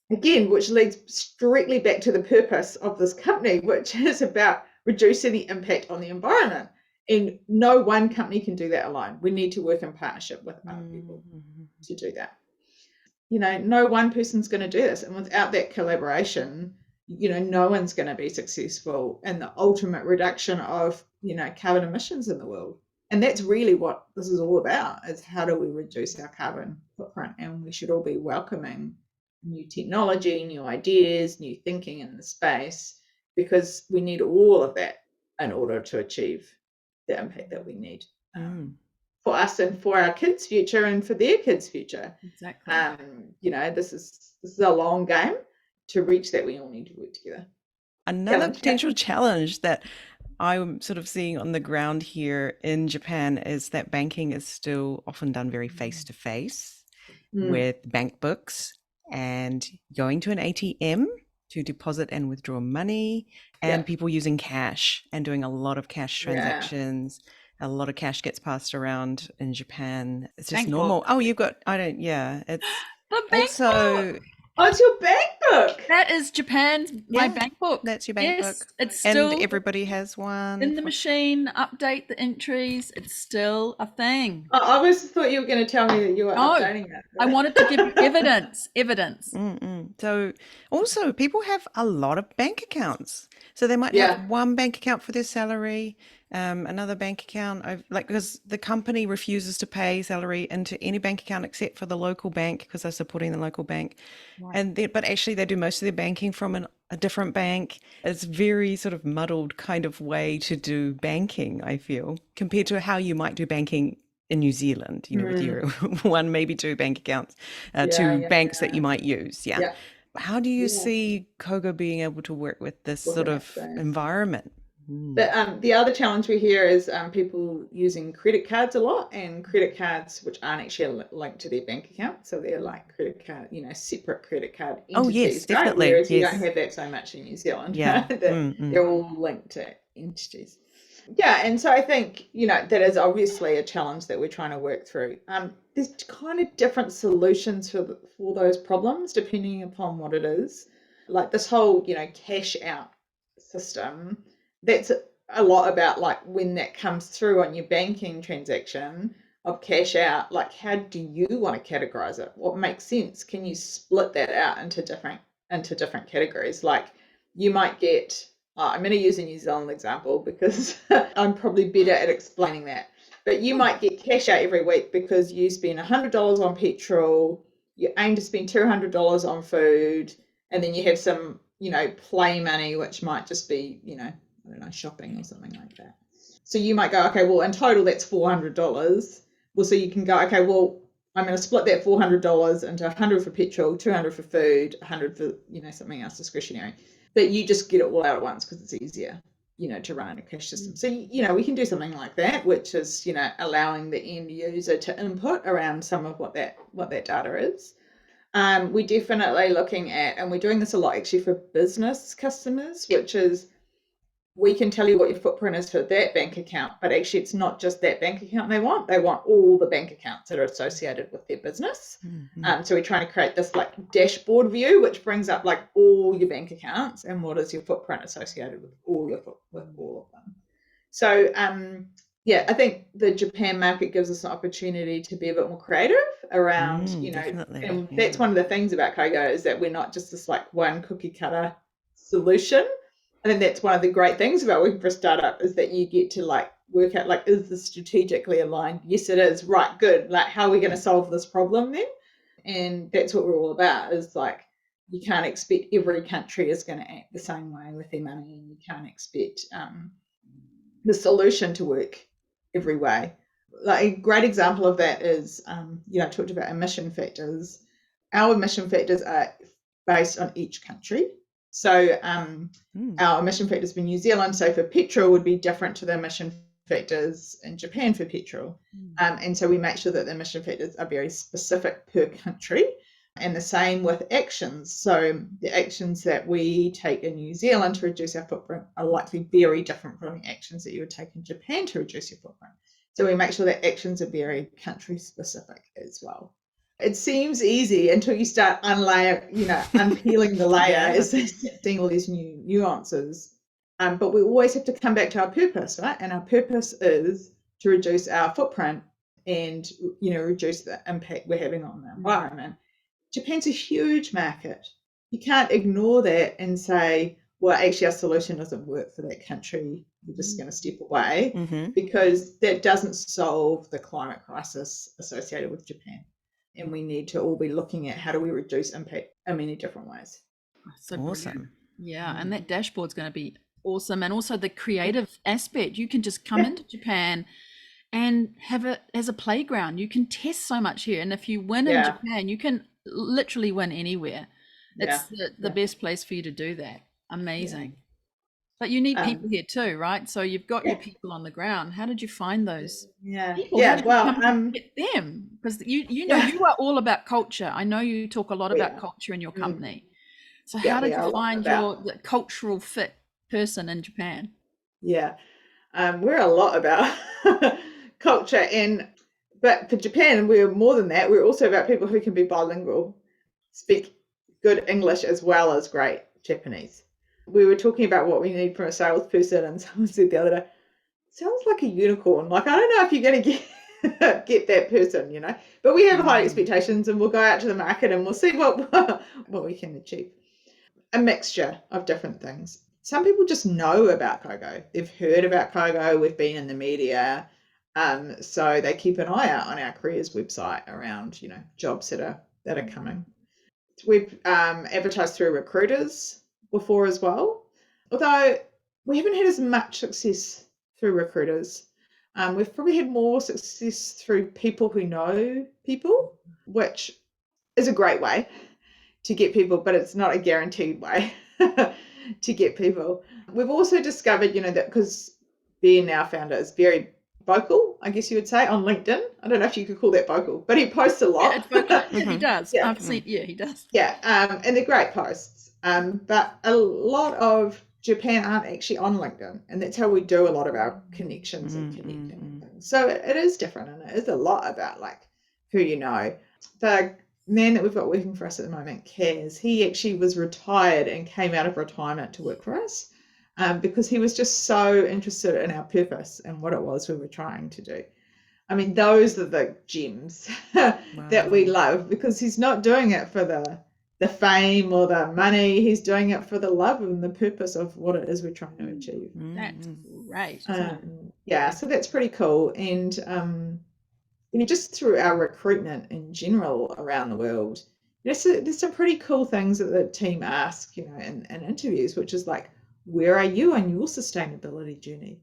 again, which leads directly back to the purpose of this company, which is about reducing the impact on the environment. And no one company can do that alone. We need to work in partnership with other people to do that. No one person's going to do this. And without that collaboration, no one's going to be successful in the ultimate reduction of, carbon emissions in the world. And that's really what this is all about, is how do we reduce our carbon footprint? And we should all be welcoming new technology, new ideas, new thinking in the space, because we need all of that in order to achieve the impact that we need for us and for our kids' future and for their kids' future. Exactly. This is a long game. To reach that, we all need to work together. Another potential challenge that I'm sort of seeing on the ground here in Japan is that banking is still often done very face-to-face with bank books and going to an ATM to deposit and withdraw money, and people using cash and doing a lot of cash transactions. A lot of cash gets passed around in Japan. It's just normal. Oh, you've got, it's the bank also book. Oh, it's your bank book. That is Japan's my bank book. That's your bank book. It's still, and everybody has one in the machine. Update the entries. It's still a thing. I always thought you were going to tell me that you were updating it. I wanted to give you evidence. So also people have a lot of bank accounts. So they might have one bank account for their salary, another bank account, like because the company refuses to pay salary into any bank account except for the local bank because they're supporting the local bank. Right. But actually they do most of their banking from a different bank. It's very sort of muddled kind of way to do banking, I feel, compared to how you might do banking in New Zealand, with your one, maybe two bank accounts, two banks that you might use. Yeah. How do you see Cogo being able to work with this sort of environment? But the other challenge we hear is people using credit cards a lot, and credit cards which aren't actually linked to their bank account. So they're like credit card, separate credit card entities. Oh, yes, definitely. Right? Whereas you don't have that so much in New Zealand. Yeah. They're all linked to entities. Yeah, and so I think, that is obviously a challenge that we're trying to work through. There's kind of different solutions for those problems depending upon what it is. Like this whole, cash out system, that's a lot about like when that comes through on your banking transaction of cash out, like how do you want to categorize it? What makes sense? Can you split that out into different categories? Like you might get, I'm going to use a New Zealand example because I'm probably better at explaining that. But you might get cash out every week because you spend $100 on petrol, you aim to spend $200 on food, and then you have some, play money, which might just be, I don't know, shopping or something like that. So you might go, okay, well, in total, that's $400. Well, so you can go, okay, well, I'm going to split that $400 into $100 for petrol, $200 for food, $100 for, something else discretionary. But you just get it all out at once because it's easier, to run a cash system. So, we can do something like that, which is, allowing the end user to input around some of what that data is. We're definitely looking at, and we're doing this a lot actually for business customers, which is we can tell you what your footprint is for that bank account, but actually it's not just that bank account they want all the bank accounts that are associated with their business. So we're trying to create this like dashboard view, which brings up like all your bank accounts and what is your footprint associated with all of them. So I think the Japan market gives us an opportunity to be a bit more creative around, and that's one of the things about Kogo is that we're not just this like one cookie cutter solution. I think that's one of the great things about working for a startup is that you get to like work out like, is this strategically aligned? Yes, it is. Right, good. Like, how are we going to solve this problem then? And that's what we're all about is like, you can't expect every country is going to act the same way with their money, and you can't expect the solution to work every way. Like a great example of that is, I talked about emission factors. Our emission factors are based on each country. So our emission factors for New Zealand, so for petrol, would be different to the emission factors in Japan for petrol. And so we make sure that the emission factors are very specific per country, and the same with actions. So the actions that we take in New Zealand to reduce our footprint are likely very different from the actions that you would take in Japan to reduce your footprint. So we make sure that actions are very country specific as well. It seems easy until you start unpeeling the layer, seeing all these new nuances. But we always have to come back to our purpose, right? And our purpose is to reduce our footprint and, reduce the impact we're having on the environment. Japan's a huge market. You can't ignore that and say, well, actually our solution doesn't work for that country. We're just going to step away because that doesn't solve the climate crisis associated with Japan. And we need to all be looking at how do we reduce impact in many different ways. So awesome. Brilliant. Yeah, and that dashboard's going to be awesome. And also the creative aspect. You can just come into Japan and have it as a playground. You can test so much here. And if you win in Japan, you can literally win anywhere. It's the best place for you to do that. Amazing. But you need people here too, right? So you've got your people on the ground. How did you find those people? Get them? Because you know you are all about culture. I know you talk a lot about culture in your company. So how did you find the cultural fit person in Japan? Yeah, we're a lot about culture, but for Japan, we're more than that. We're also about people who can be bilingual, speak good English as well as great Japanese. We were talking about what we need from a salesperson, and someone said the other day, sounds like a unicorn. Like, I don't know if you're going to get that person, But we have high expectations, and we'll go out to the market and we'll see what we can achieve. A mixture of different things. some people just know about Cogo. They've heard about Cogo. We've been in the media. So they keep an eye out on our careers website around, jobs that are coming. We've advertised through recruiters before as well, although we haven't had as much success through recruiters. We've probably had more success through people who know people, which is a great way to get people, but it's not a guaranteed way to get people. We've also discovered, that because Ben, our founder, is very vocal, I guess you would say, on LinkedIn. I don't know if you could call that vocal, but he posts a lot. Yeah, it's vocal. He does. Yeah. I've seen, he does. Yeah, and they're great posts. But a lot of Japan aren't actually on LinkedIn, and that's how we do a lot of our connections and connecting and things. So it is different, and it is a lot about like who you know. The man that we've got working for us at the moment, Kaz, he actually was retired and came out of retirement to work for us. Because he was just so interested in our purpose and what it was we were trying to do. I mean, those are the gems that we love, because he's not doing it for the fame or the money. He's doing it for the love and the purpose of what it is we're trying to achieve. That's great. So that's pretty cool. And just through our recruitment in general around the world, there's some pretty cool things that the team ask, in interviews, which is like, where are you on your sustainability journey?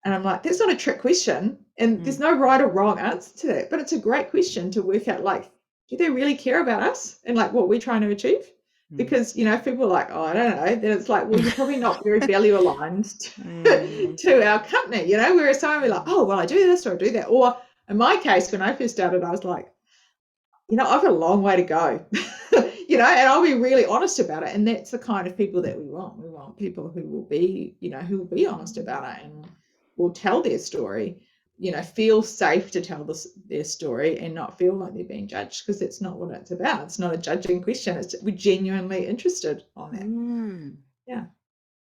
And I'm like, that's not a trick question. And there's no right or wrong answer to that. But it's a great question to work out, like, do they really care about us and like what we're trying to achieve? Because, if people are like, oh, I don't know, then it's like, well, you're probably not very value aligned to our company, whereas someone will be like, oh, well, I do this or I do that. Or in my case, when I first started, I was like, I've got a long way to go. And I'll be really honest about it. And that's the kind of people that we want. We want people who will be, who will be honest about it and will tell their story, feel safe to tell their story and not feel like they're being judged, because that's not what it's about. It's not a judging question. We're genuinely interested on that. Yeah.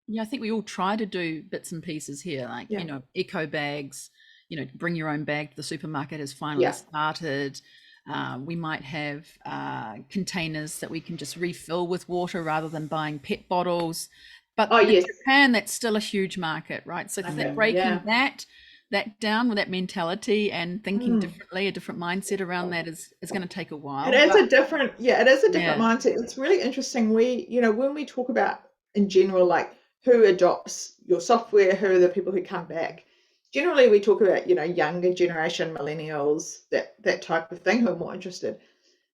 Yeah, I think we all try to do bits and pieces here, like, eco bags, bring your own bag to the supermarket has finally started. We might have containers that we can just refill with water rather than buying PET bottles. But in Japan, that's still a huge market, right? So breaking that down with that mentality and thinking differently, a different mindset around that is going to take a while. It is a different mindset. It's really interesting. When we talk about in general, like who adopts your software, who are the people who come back, generally we talk about, younger generation, millennials, that type of thing, who are more interested.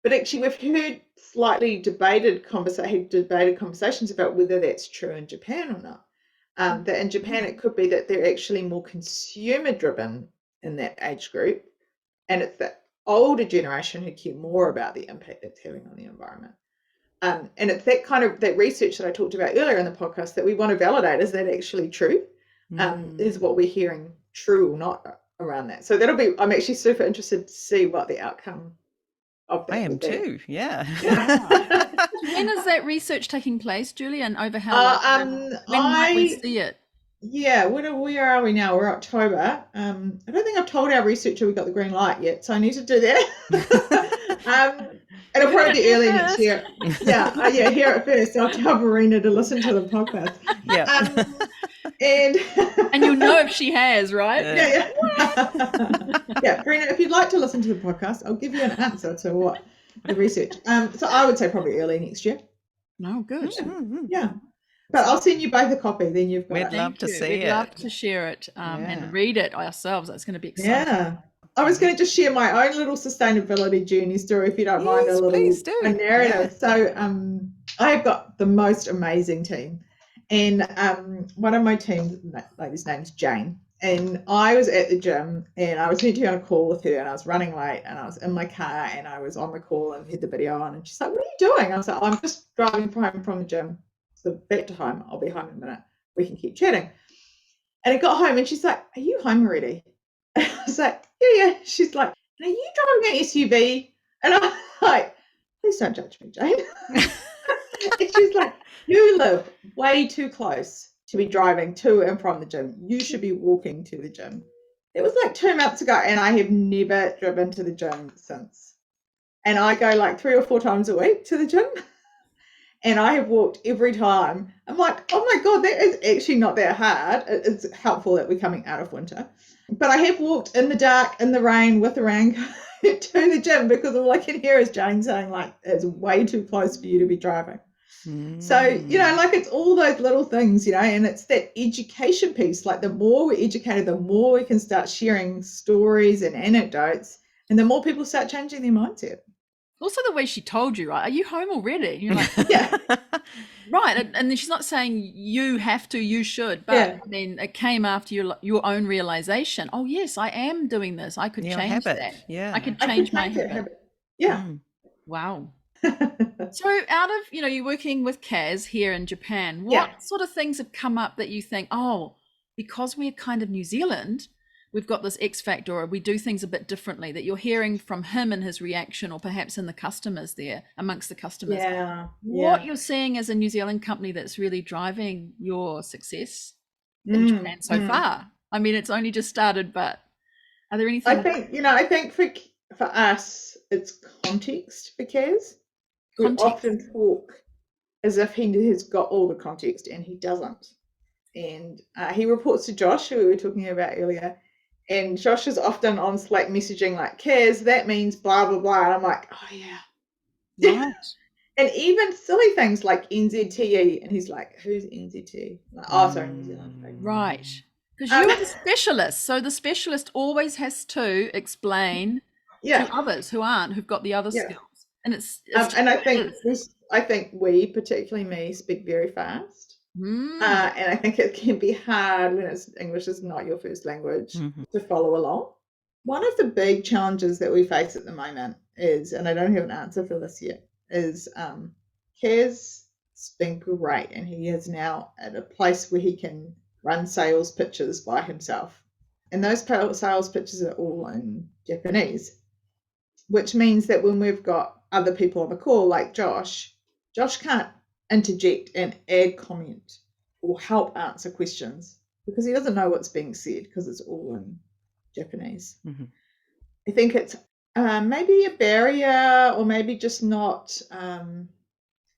But actually we've heard slightly debated conversations about whether that's true in Japan or not. That in Japan it could be that they're actually more consumer driven in that age group, and it's the older generation who care more about the impact it's having on the environment. And it's that research that I talked about earlier in the podcast that we want to validate. Is that actually true? Is what we're hearing true or not around that? So I'm actually super interested to see what the outcome of that I am too. Yeah. When is that research taking place, Julie, and over how long? When might we see it? Yeah, where are we now? We're October. I don't think I've told our researcher we got the green light yet, so I need to do that. It'll probably be early next year. Yeah, hear it first. I'll tell Verena to listen to the podcast. Yeah. And you'll know if she has, right? Yeah. Yeah, Verena, if you'd like to listen to the podcast, I'll give you an answer to what the research. So I would say probably early next year. No, good. Yeah. But I'll send you both a copy, then you've got it. We'd love to see it. We'd love to share it and read it ourselves. That's going to be exciting. Yeah. I was going to just share my own little sustainability journey story, if you don't mind, a little narrative. So I've got the most amazing team. And one of my team lady's name is Jane. And I was at the gym and I was meant to be on a call with her, and I was running late and I was in my car and I was on the call and had the video on, and she's like, what are you doing? I was like, I'm just driving home from the gym. So back to home. I'll be home in a minute. We can keep chatting. And I got home and she's like, are you home already? And I was like, yeah. She's like, are you driving an SUV? And I'm like, please don't judge me, Jane. And she's like, you live way too close to be driving to and from the gym. You should be walking to the gym. It was like 2 months ago, and I have never driven to the gym since. And I go like 3 or 4 times a week to the gym. And I have walked every time. I'm like, oh my God, that is actually not that hard. It's helpful that we're coming out of winter. But I have walked in the dark, in the rain, with the raincoat to the gym because all I can hear is Jane saying, like, it's way too close for you to be driving. So, like it's all those little things, and it's that education piece. Like the more we're educated, the more we can start sharing stories and anecdotes, and the more people start changing their mindset. Also the way she told you, right? Are you home already? You're like, yeah. Right. And then she's not saying you have to, you should, but I mean, it came after your own realization. Oh yes, I am doing this. I could change that. Yeah. I could change my habit. Yeah. Wow. So out of, you're working with Kaz here in Japan, what sort of things have come up that you think, oh, because we're kind of New Zealand, we've got this X factor, or we do things a bit differently, that you're hearing from him and his reaction, or perhaps in the customers there, amongst the customers. What you're seeing as a New Zealand company that's really driving your success in Japan so far? I mean, it's only just started, but are there anything? I think for us, it's context for Kaz. We often talk as if he has got all the context, and he doesn't. And he reports to Josh, who we were talking about earlier, and Josh is often on Slack messaging like, Kaz, that means blah, blah, blah. And I'm like, oh, yeah. Right. And even silly things like NZTE. And he's like, who's NZTE? Like, oh, sorry, New Zealand. Right. Because you're the specialist. So the specialist always has to explain to others who've got the other skills. And it's and I think we, particularly me, speak very fast. And I think it can be hard when English is not your first language to follow along. One of the big challenges that we face at the moment is, and I don't have an answer for this yet, is Kaz has been great, and he is now at a place where he can run sales pitches by himself. And those sales pitches are all in Japanese, which means that when we've got other people on the call, like Josh can't interject and add comment or help answer questions because he doesn't know what's being said because it's all in Japanese. I think it's maybe a barrier, or maybe just not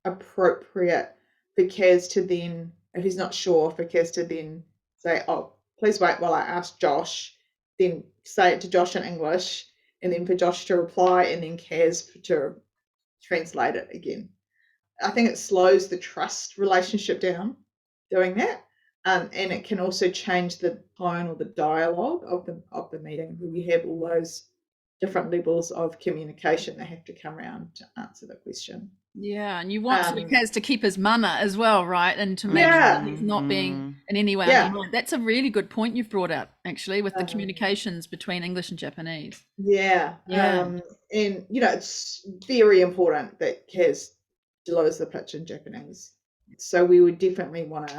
appropriate for Kaz to then, if he's not sure, for Kaz to then say, oh, please wait while I ask Josh, then say it to Josh in English, and then for Josh to reply, and then Kaz to translate it again. I think it slows the trust relationship down doing that. And it can also change the tone or the dialogue of the meeting, where we have all those different levels of communication that have to come around to answer the question. Yeah, and you want Kaz to keep his mana as well, right? And to make sure he's not being in any way undermined. That's a really good point you've brought up, actually, with the communications between English and Japanese. And it's very important that Kaz delivers the pitch in Japanese. So we would definitely want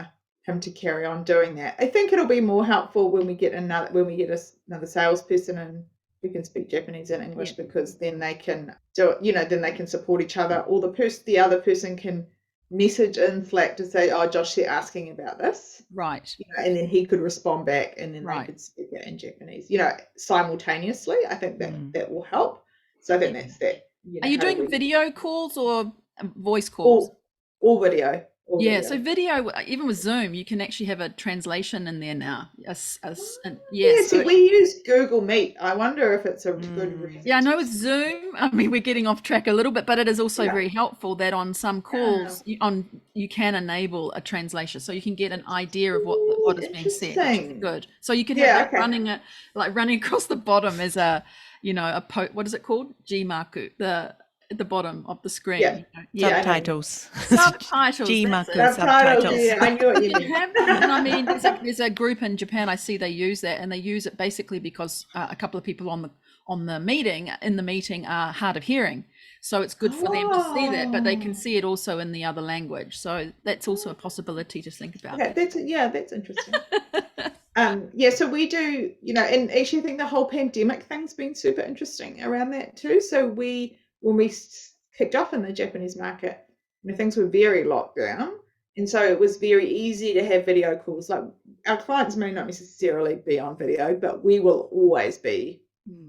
him to carry on doing that. I think it'll be more helpful when we get another salesperson and who can speak Japanese and English, because then they can do it, then they can support each other, or the other person can message in Slack to say, oh, Josh, they're asking about this. Right. And then he could respond back, and then they could speak it in Japanese, simultaneously. I think that will help. So I think that's that. Are you doing video calls or voice calls? All video. So video, even with Zoom, you can actually have a translation in there now. So we use Google Meet. I wonder if it's a good. Yeah, I know with Zoom, I mean, we're getting off track a little bit, but it is also very helpful that on some calls you can enable a translation, so you can get an idea of what is being said. Which is good. So you can have that running across the bottom as a what is it called? Gmaku, at the bottom of the screen. Subtitles. Gmaku subtitles. I knew what you mean. And I mean, there's a group in Japan, I see they use that, and they use it basically because a couple of people in the meeting are hard of hearing. So it's good for them to see that, but they can see it also in the other language. So that's also a possibility to think about. That's interesting. So we do, and actually I think the whole pandemic thing's been super interesting around that too. So when we kicked off in the Japanese market, things were very locked down. And so it was very easy to have video calls. Like, our clients may not necessarily be on video, but we will always be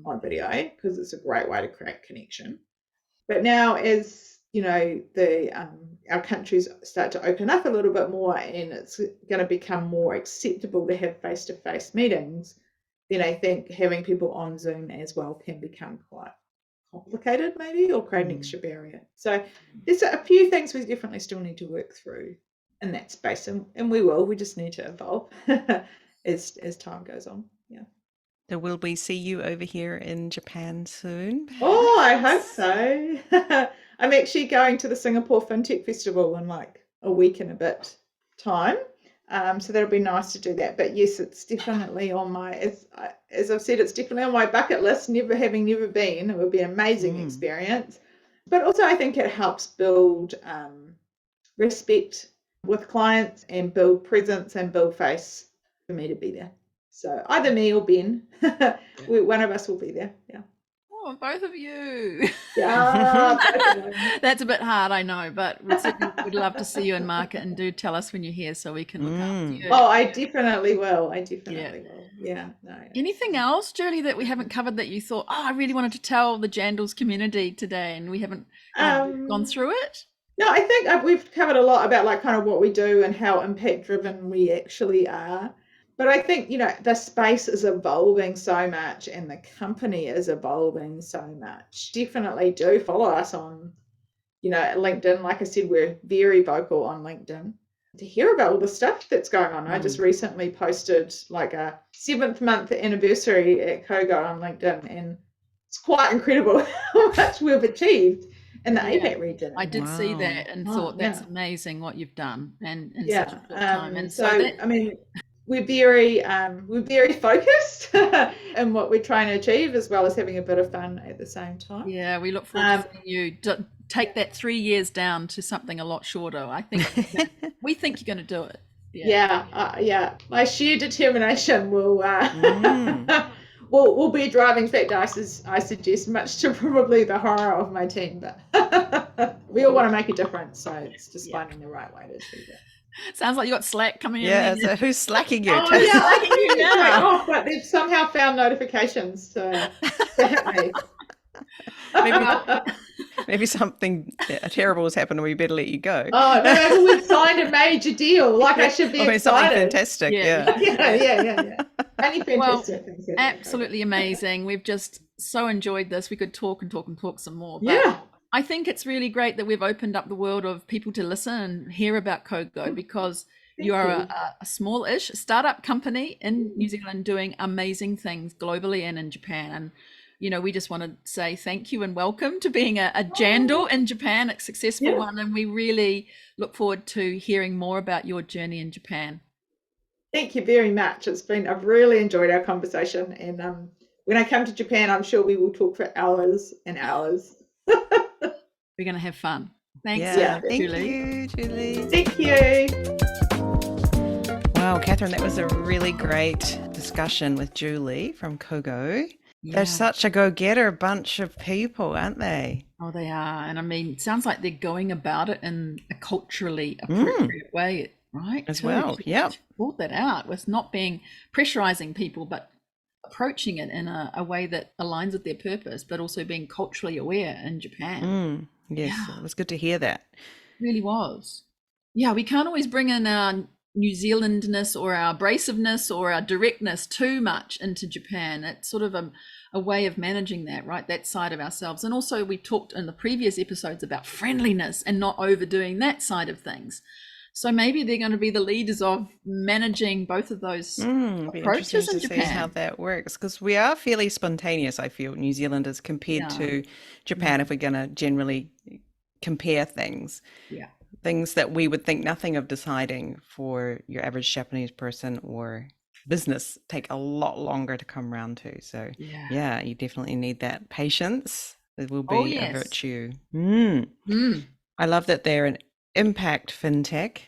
on video because it's a great way to create connection. But now, as our countries start to open up a little bit more and it's going to become more acceptable to have face-to-face meetings, then I think having people on Zoom as well can become quite complicated maybe, or create an extra barrier. So there's a few things we definitely still need to work through in that space, and we just need to evolve as time goes on. Yeah. So will we see you over here in Japan soon? Oh, I hope so. I'm actually going to the Singapore FinTech Festival in like a week and a bit time. So that'll be nice to do that. But yes, it's definitely on my, as I've said, it's definitely on my bucket list, having never been. It would be an amazing experience. But also I think it helps build respect with clients and build presence and build face for me to be there. So either me or Ben, one of us will be there. Yeah. Oh, both of you. Yeah. That's a bit hard, I know, but we'd love to see you in market, and do tell us when you're here so we can look after you. Oh, I definitely will. Will. Yeah. No. Anything else, Julie, that we haven't covered that you thought, I really wanted to tell the Jandals community today and we haven't gone through it? No, I think we've covered a lot about like kind of what we do and how impact driven we actually are. But I think, the space is evolving so much and the company is evolving so much. Definitely do follow us on, LinkedIn. Like I said, we're very vocal on LinkedIn to hear about all the stuff that's going on. I just recently posted like a 7th month anniversary at Cogo on LinkedIn, and it's quite incredible how much we've achieved in the APAC region. I did see that and thought that's amazing what you've done and in such a short time. And so I mean, we're very focused in what we're trying to achieve, as well as having a bit of fun at the same time. Yeah, we look forward to seeing you take that 3 years down to something a lot shorter. I think we think you're going to do it. Yeah. My sheer determination will will be a driving factor. I suggest, much to probably the horror of my team, but we all want to make a difference. So it's just finding the right way to do that. Sounds like you got Slack coming in. Yeah, so who's slacking you? Oh, yeah, slacking you now. But they've somehow found notifications to hit me. Maybe something terrible has happened and we better let you go. Oh, no, we've signed a major deal. Like I should be excited. Something fantastic, yeah. Only fantastic things. Absolutely amazing. We've just so enjoyed this. We could talk and talk and talk some more. But I think it's really great that we've opened up the world of people to listen and hear about Cogo, because you are a small-ish startup company in New Zealand doing amazing things globally and in Japan. And we just want to say thank you and welcome to being a Jandal in Japan, a successful one. And we really look forward to hearing more about your journey in Japan. Thank you very much. I've really enjoyed our conversation. And when I come to Japan, I'm sure we will talk for hours and hours. We're going to have fun. Thanks. Thank you, Julie. Thank you. Wow, Catherine, that was a really great discussion with Julie from Cogo. Yeah. They're such a go-getter bunch of people, aren't they? Oh, they are. And I mean, it sounds like they're going about it in a culturally appropriate way, right? As well, yeah. Thought that out with not being pressurizing people, but approaching it in a way that aligns with their purpose, but also being culturally aware in Japan. Yes, it was good to hear that. It really was. Yeah, we can't always bring in our New Zealandness or our abrasiveness or our directness too much into Japan. It's sort of a way of managing that, right? That side of ourselves. And also we talked in the previous episodes about friendliness and not overdoing that side of things. So maybe they're going to be the leaders of managing both of those approaches in Japan. See how that works, because we are fairly spontaneous, I feel, New Zealanders compared to Japan, if we're going to generally compare things. Yeah. Things that we would think nothing of deciding for your average Japanese person or business take a lot longer to come around to. So you definitely need that patience. It will be a virtue. I love that they're an impact fintech,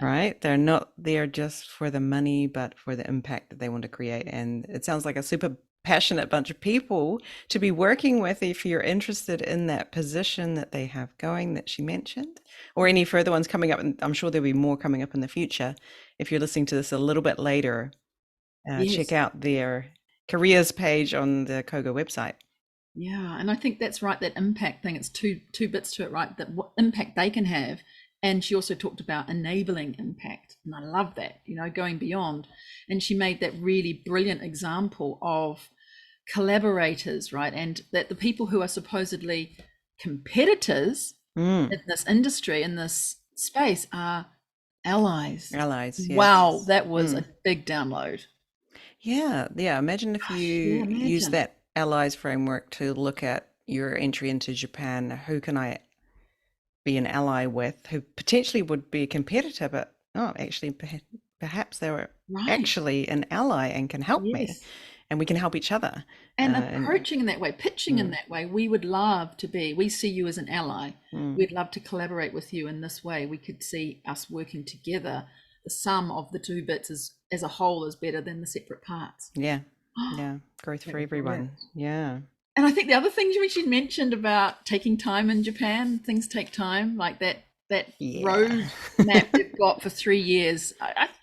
right? They're not there just for the money, but for the impact that they want to create. And it sounds like a super passionate bunch of people to be working with if you're interested in that position that they have going that she mentioned, or any further ones coming up. And I'm sure there'll be more coming up in the future. If you're listening to this a little bit later, check out their careers page on the Cogo website. Yeah, and I think that's right, that impact thing. It's two bits to it, right? That what impact they can have. And she also talked about enabling impact. And I love that, going beyond. And she made that really brilliant example of collaborators, right? And that the people who are supposedly competitors in this industry, in this space, are allies. Allies, yes. Wow, that was a big download. Yeah. Imagine if you use that allies framework to look at your entry into Japan. Who can I be an ally with, who potentially would be a competitor, but actually perhaps they were actually an ally and can help me, and we can help each other. And approaching in that way, pitching in that way, we would love to be, we see you as an ally. We'd love to collaborate with you in this way. We could see us working together. The sum of the two bits as a whole is better than the separate parts. Yeah. Growth for everyone. Yeah. And I think the other thing she mentioned about taking time in Japan, things take time, like that road map they've got for 3 years.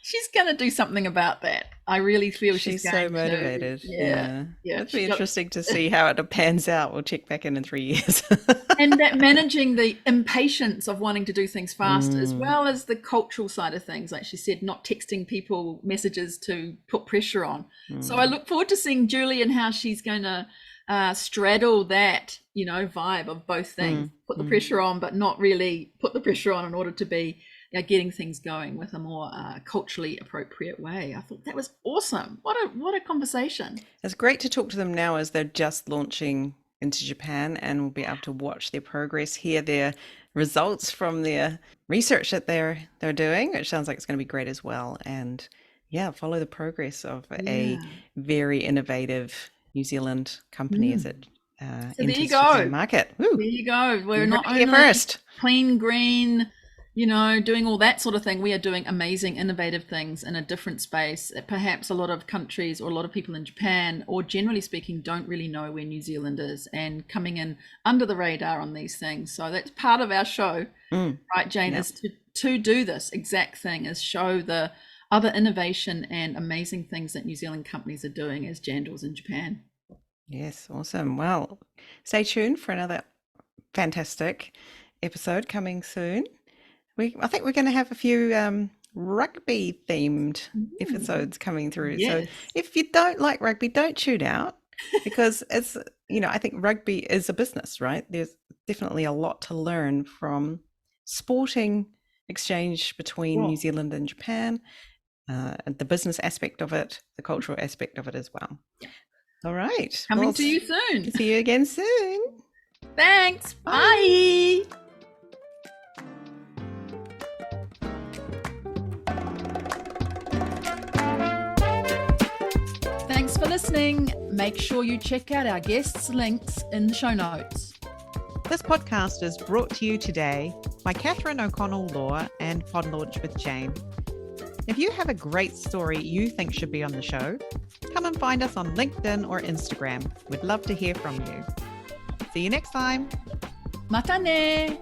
She's going to do something about that. I really feel she's going so motivated. Yeah. It'd be interesting to see how it pans out. We'll check back in 3 years. And that managing the impatience of wanting to do things fast, as well as the cultural side of things, like she said, not texting people messages to put pressure on. So I look forward to seeing Julie and how she's going to straddle that, vibe of both things. Put the pressure on, but not really put the pressure on in order to be getting things going with a more culturally appropriate way. I thought that was awesome. What a conversation. It's great to talk to them now as they're just launching into Japan, and we'll be able to watch their progress, hear their results from their research that they're doing, which sounds like it's going to be great as well. And follow the progress of a very innovative New Zealand company as it so there you go. The market. Woo. There you go. We're not only first. Clean, green, doing all that sort of thing. We are doing amazing, innovative things in a different space. Perhaps a lot of countries or a lot of people in Japan, or generally speaking, don't really know where New Zealand is, and coming in under the radar on these things. So that's part of our show, right, Jane, is to do this exact thing, is show the other innovation and amazing things that New Zealand companies are doing as Jandals in Japan. Yes, awesome. Well, stay tuned for another fantastic episode coming soon. I think we're going to have a few rugby themed episodes coming through. Yes. So if you don't like rugby, don't tune out, because it's, I think rugby is a business, right? There's definitely a lot to learn from sporting exchange between New Zealand and Japan. The business aspect of it, the cultural aspect of it as well. Yeah. All right. Coming to you soon. See you again soon. Thanks. Bye. Thanks for listening. Make sure you check out our guests' links in the show notes. This podcast is brought to you today by Catherine O'Connell Law and Pod Launch with Jane. If you have a great story you think should be on the show, come and find us on LinkedIn or Instagram. We'd love to hear from you. See you next time. Mata ne!